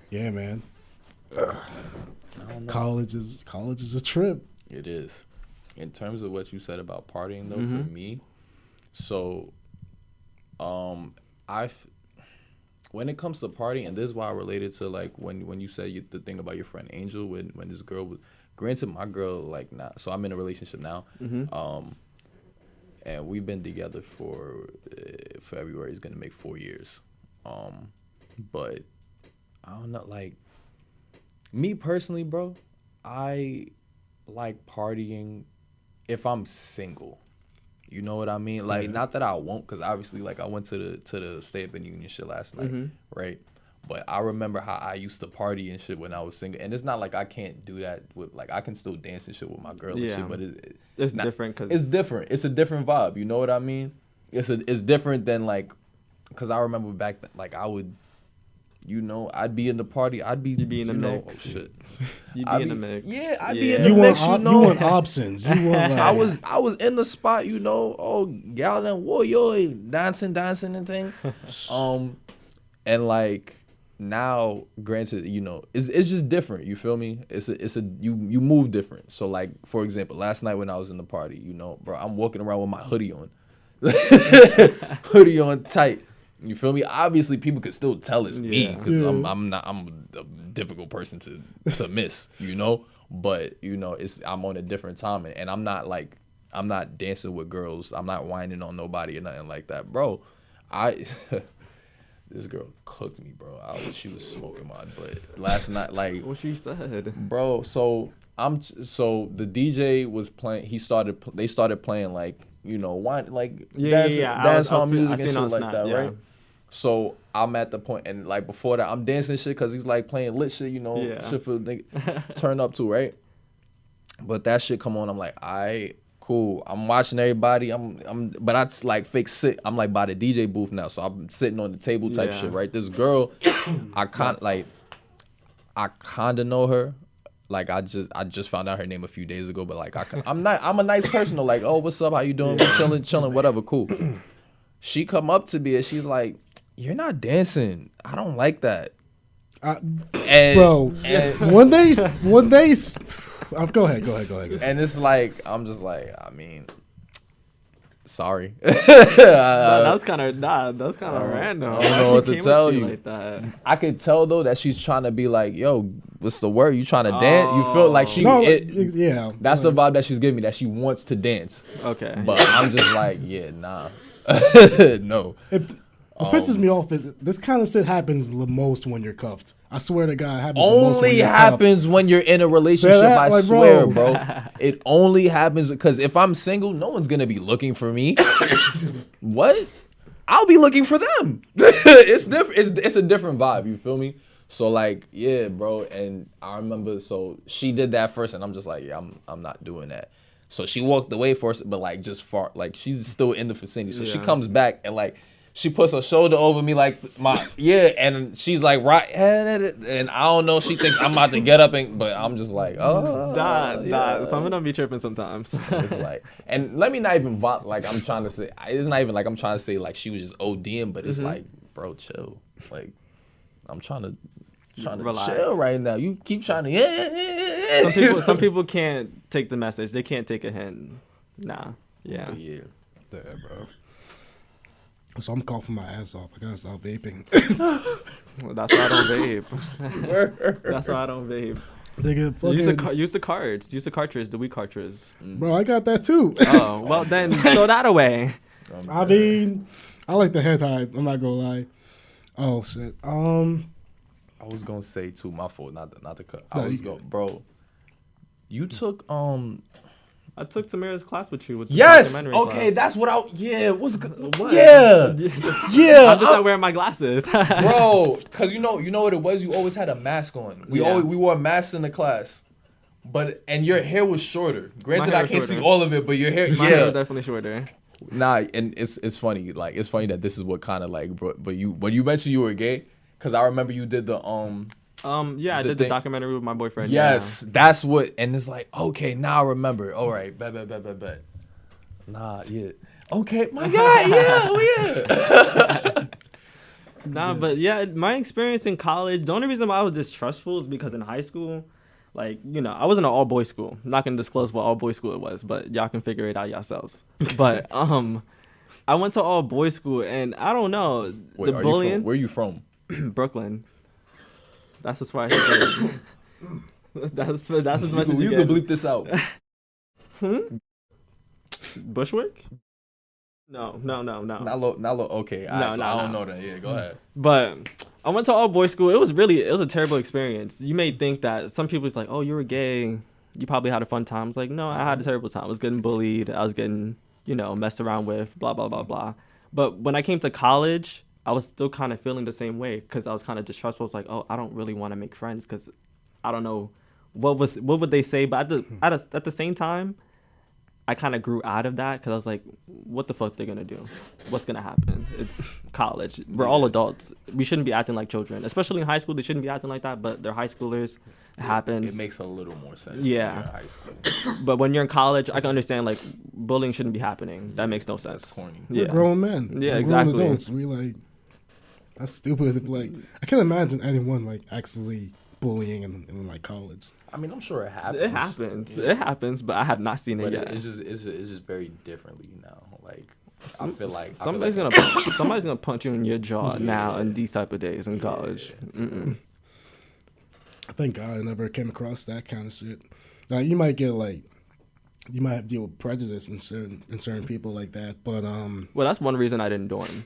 yeah, man, college is a trip. It is. In terms of what you said about partying, though, for me, so, when it comes to partying, and this is why I related to like when you said the thing about your friend Angel, when this girl was, granted, my girl like not, so I'm in a relationship now, and we've been together for February is gonna make 4 years, but I don't know, like me personally, bro, I like partying if I'm single. You know what I mean? Like, not that I won't, because obviously, like, I went to the State of the Union shit last night, right? But I remember how I used to party and shit when I was single. And it's not like I can't do that with, like, I can still dance and shit with my girl and shit, but it's different. It's different. It's a different vibe. You know what I mean? It's different than, like, because I remember back then, like, I would, I'd be in the party. You'd be in the mix. Oh, shit. You'd be in the mix. Yeah, I'd be in the mix, You want options. You want, like, I was in the spot, gal and yo, dancing and thing. And like now, granted, it's just different. You feel me? You move different. So like, for example, last night when I was in the party, bro, I'm walking around with my hoodie on, hoodie on tight. You feel me? Obviously, people could still tell it's me because I'm a difficult person to miss, But I'm on a different time, and I'm not dancing with girls. I'm not whining on nobody or nothing like that, bro. This girl cooked me, bro. She was smoking my butt last night. Like what she said, bro. So the DJ was playing. They started playing like wine, like dance hall music and shit like that, right? So I'm at the point, and like before that, I'm dancing shit because he's like playing lit shit, shit for nigga turn up to, right? But that shit come on, I'm like, alright, cool. I'm watching everybody. But I like fake sit. I'm like by the DJ booth now, so I'm sitting on the table type shit, right? This girl, I kind of know her. Like I just found out her name a few days ago, but like I'm a nice person though. Like, oh, what's up? How you doing? Chilling, whatever, cool. She come up to me and she's like, "You're not dancing. I don't like that." One day. Go ahead. And it's like, I'm just like, I mean, sorry. That's kind of random. I don't know what to tell you. Like that. I could tell though that she's trying to be like, yo, what's the word? You trying to dance? You feel like she? No, yeah. That's the vibe that she's giving me. That she wants to dance. Okay. But I'm just like, yeah, nah, no. What pisses me off is this kind of shit happens the most when you're cuffed. I swear to God, it happens the most when Only you're happens cuffed. when you're in a relationship. Yeah, I like, swear, bro. bro. It only happens because if I'm single, no one's gonna be looking for me. What? I'll be looking for them. It's different. It's a different vibe. You feel me? So like, yeah, bro. And I remember, so she did that first, and I'm just like, yeah, I'm not doing that. So she walked away first, but like just far, like she's still in the vicinity. So she comes back and like. She puts her shoulder over me like and she's like right, and I don't know. She thinks I'm about to get up, but I'm just like, oh, nah. Some of them be tripping sometimes. It's like, and let me not even like I'm trying to say. It's not even like I'm trying to say like she was just ODing, but it's like, bro, chill. Like, I'm trying to Relax. chill right now. You keep trying to Some people can't take the message. They can't take a hint. Nah. Yeah. But yeah, bro. So I'm coughing my ass off. I gotta stop vaping. Well, that's why I don't vape. That's why I don't vape. Nigga, fucking... Use the cards. Use the cartridge. The weed cartridge. Bro, I got that too. Oh, well then throw that away. I mean, I like the head high. I'm not gonna lie. Oh shit. I was gonna say too. My fault. Not to cut. Bro. You took I took Tamara's class with you. With the yes. documentary Okay, class. that's what I. Yeah. What's good? What? Yeah. Yeah. I'm just not wearing my glasses, bro. Cause you know what it was. You always had a mask on. We wore masks in the class, and your hair was shorter. Granted, I can't see all of it, but your hair. My hair was definitely shorter. Nah, and it's funny. Like it's funny that this is what kind of like, bro. But when you mentioned you were gay, cause I remember you did the I did the documentary with my boyfriend. Yes, that's what, and it's like, okay, now I remember. All right, bet. Nah, yeah. Okay, my God, yeah. Nah, but yeah, my experience in college, the only reason why I was distrustful is because in high school, like, you know, I was in an all-boys school. I'm not going to disclose what all-boys school it was, but y'all can figure it out yourselves. But I went to all-boys school, and I don't know, Wait, the bullying. Where are you from? Brooklyn. That's as far as I That's as much as you can bleep this out. Bushwick? No. Okay, I don't know that. Yeah, go ahead. But I went to all boys school. It was a terrible experience. You may think that some people's like, oh, you were gay. You probably had a fun time. It's like, no, I had a terrible time. I was getting bullied. I was getting, messed around with, blah, blah, blah, blah. But when I came to college, I was still kind of feeling the same way because I was kind of distrustful. It's like, oh, I don't really want to make friends because I don't know what would they say. But at the same time, I kind of grew out of that because I was like, what the fuck they're going to do? What's going to happen? It's college. We're all adults. We shouldn't be acting like children. Especially in high school, they shouldn't be acting like that, but they're high schoolers. It happens. It makes a little more sense. Yeah. When you're in high school. But when you're in college, I can understand, like, bullying shouldn't be happening. That makes no sense. That's corny. We're grown men. Yeah, we're exactly. Grown adults. We, like, that's stupid. Like, I can't imagine anyone, like, actually bullying in like, college. I mean, I'm sure it happens. It happens. Yeah. It happens, but I have not seen it yet. It's just very differently now. Like, I feel like somebody's gonna punch you in your jaw now in these type of days in college. I thank God I never came across that kind of shit. Now you might have to deal with prejudice in certain people like that, but Well, that's one reason I didn't dorm.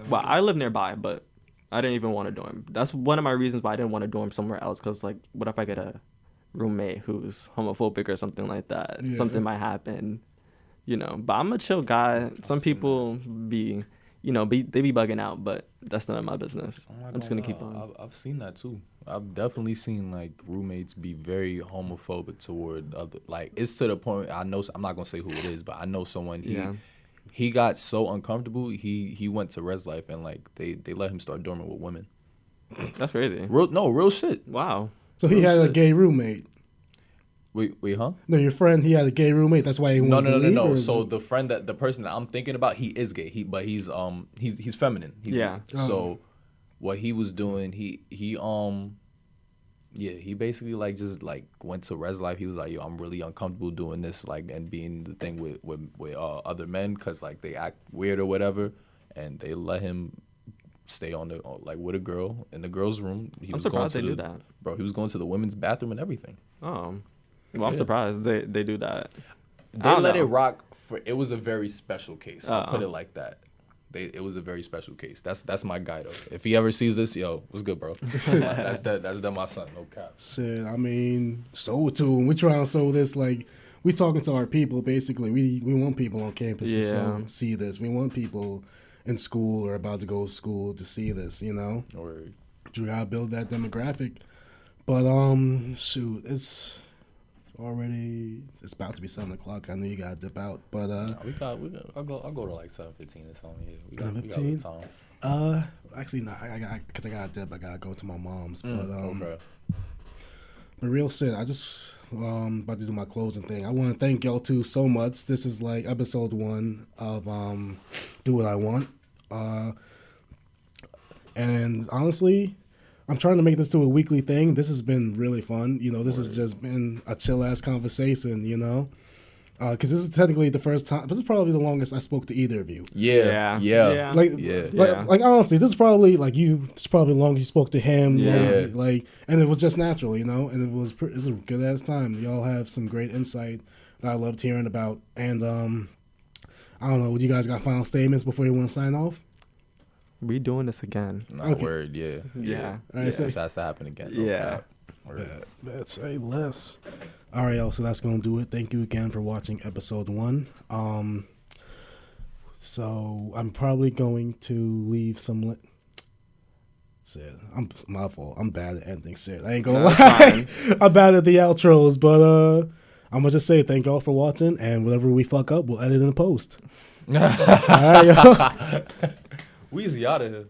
Well, I live nearby, but I didn't even want to dorm. That's one of my reasons why I didn't want to dorm somewhere else. Cause like, what if I get a roommate who's homophobic or something like that? Yeah. Something might happen, But I'm a chill guy. Some people be bugging out, but that's none of my business. I'm just gonna keep on. I've seen that too. I've definitely seen like roommates be very homophobic toward other. Like it's to the point. I know I'm not gonna say who it is, but I know someone. He got so uncomfortable. He went to Res Life and like they let him start dorming with women. That's crazy. Real shit. Wow. So he had a gay roommate. Wait, huh? No, your friend, he had a gay roommate. That's why he wanted to leave. No. So the person that I'm thinking about, he is gay. He's feminine. So what he was doing, he Yeah, he basically like just like went to res life. He was like, yo, I'm really uncomfortable doing this, like, and being the thing with other men, cause like they act weird or whatever, and they let him stay on the like with a girl in the girl's room. I'm surprised they do that, bro. He was going to the women's bathroom and everything. Oh, well, I'm surprised they do that. They let it rock. It was a very special case. I'll put it like that. It was a very special case. That's my guy though. If he ever sees this, yo, what's good, bro? That's my son. No cap. Shit, I mean, so too. And we're trying to sow this like we talking to our people. Basically, we want people on campus to see this. We want people in school or about to go to school to see this. You know, Word. We gotta build that demographic. But shoot, it's about to be 7:00. I know you gotta dip out, but we got. I'll go to like 7:15 or something. Yeah, we got a little time. Actually, no, I gotta dip. I gotta go to my mom's. Okay. But real shit, I just about to do my closing thing. I want to thank y'all too so much. This is like episode 1 of Do What I Want. And honestly, I'm trying to make this to a weekly thing. This has been really fun. You know, this has just been a chill-ass conversation, you know? Because this is technically the first time. This is probably the longest I spoke to either of you. Yeah. Like honestly, this is probably, like, this is probably the longest you spoke to him. Yeah. Like, and it was just natural, you know? And it was a good-ass time. Y'all have some great insight that I loved hearing about. And, I don't know, would you guys got final statements before you want to sign off? We doing this again. Word, yeah. Yeah. All right, This has to happen again. Let's say less. All right, y'all. So that's gonna do it. Thank you again for watching episode 1. So I'm probably going to leave some. Shit, my fault. I'm bad at ending shit. I ain't gonna lie. I'm bad at the outros, but I'm gonna just say thank y'all for watching, and whatever we fuck up, we'll edit in the post. All right, y'all. Weezy out of here.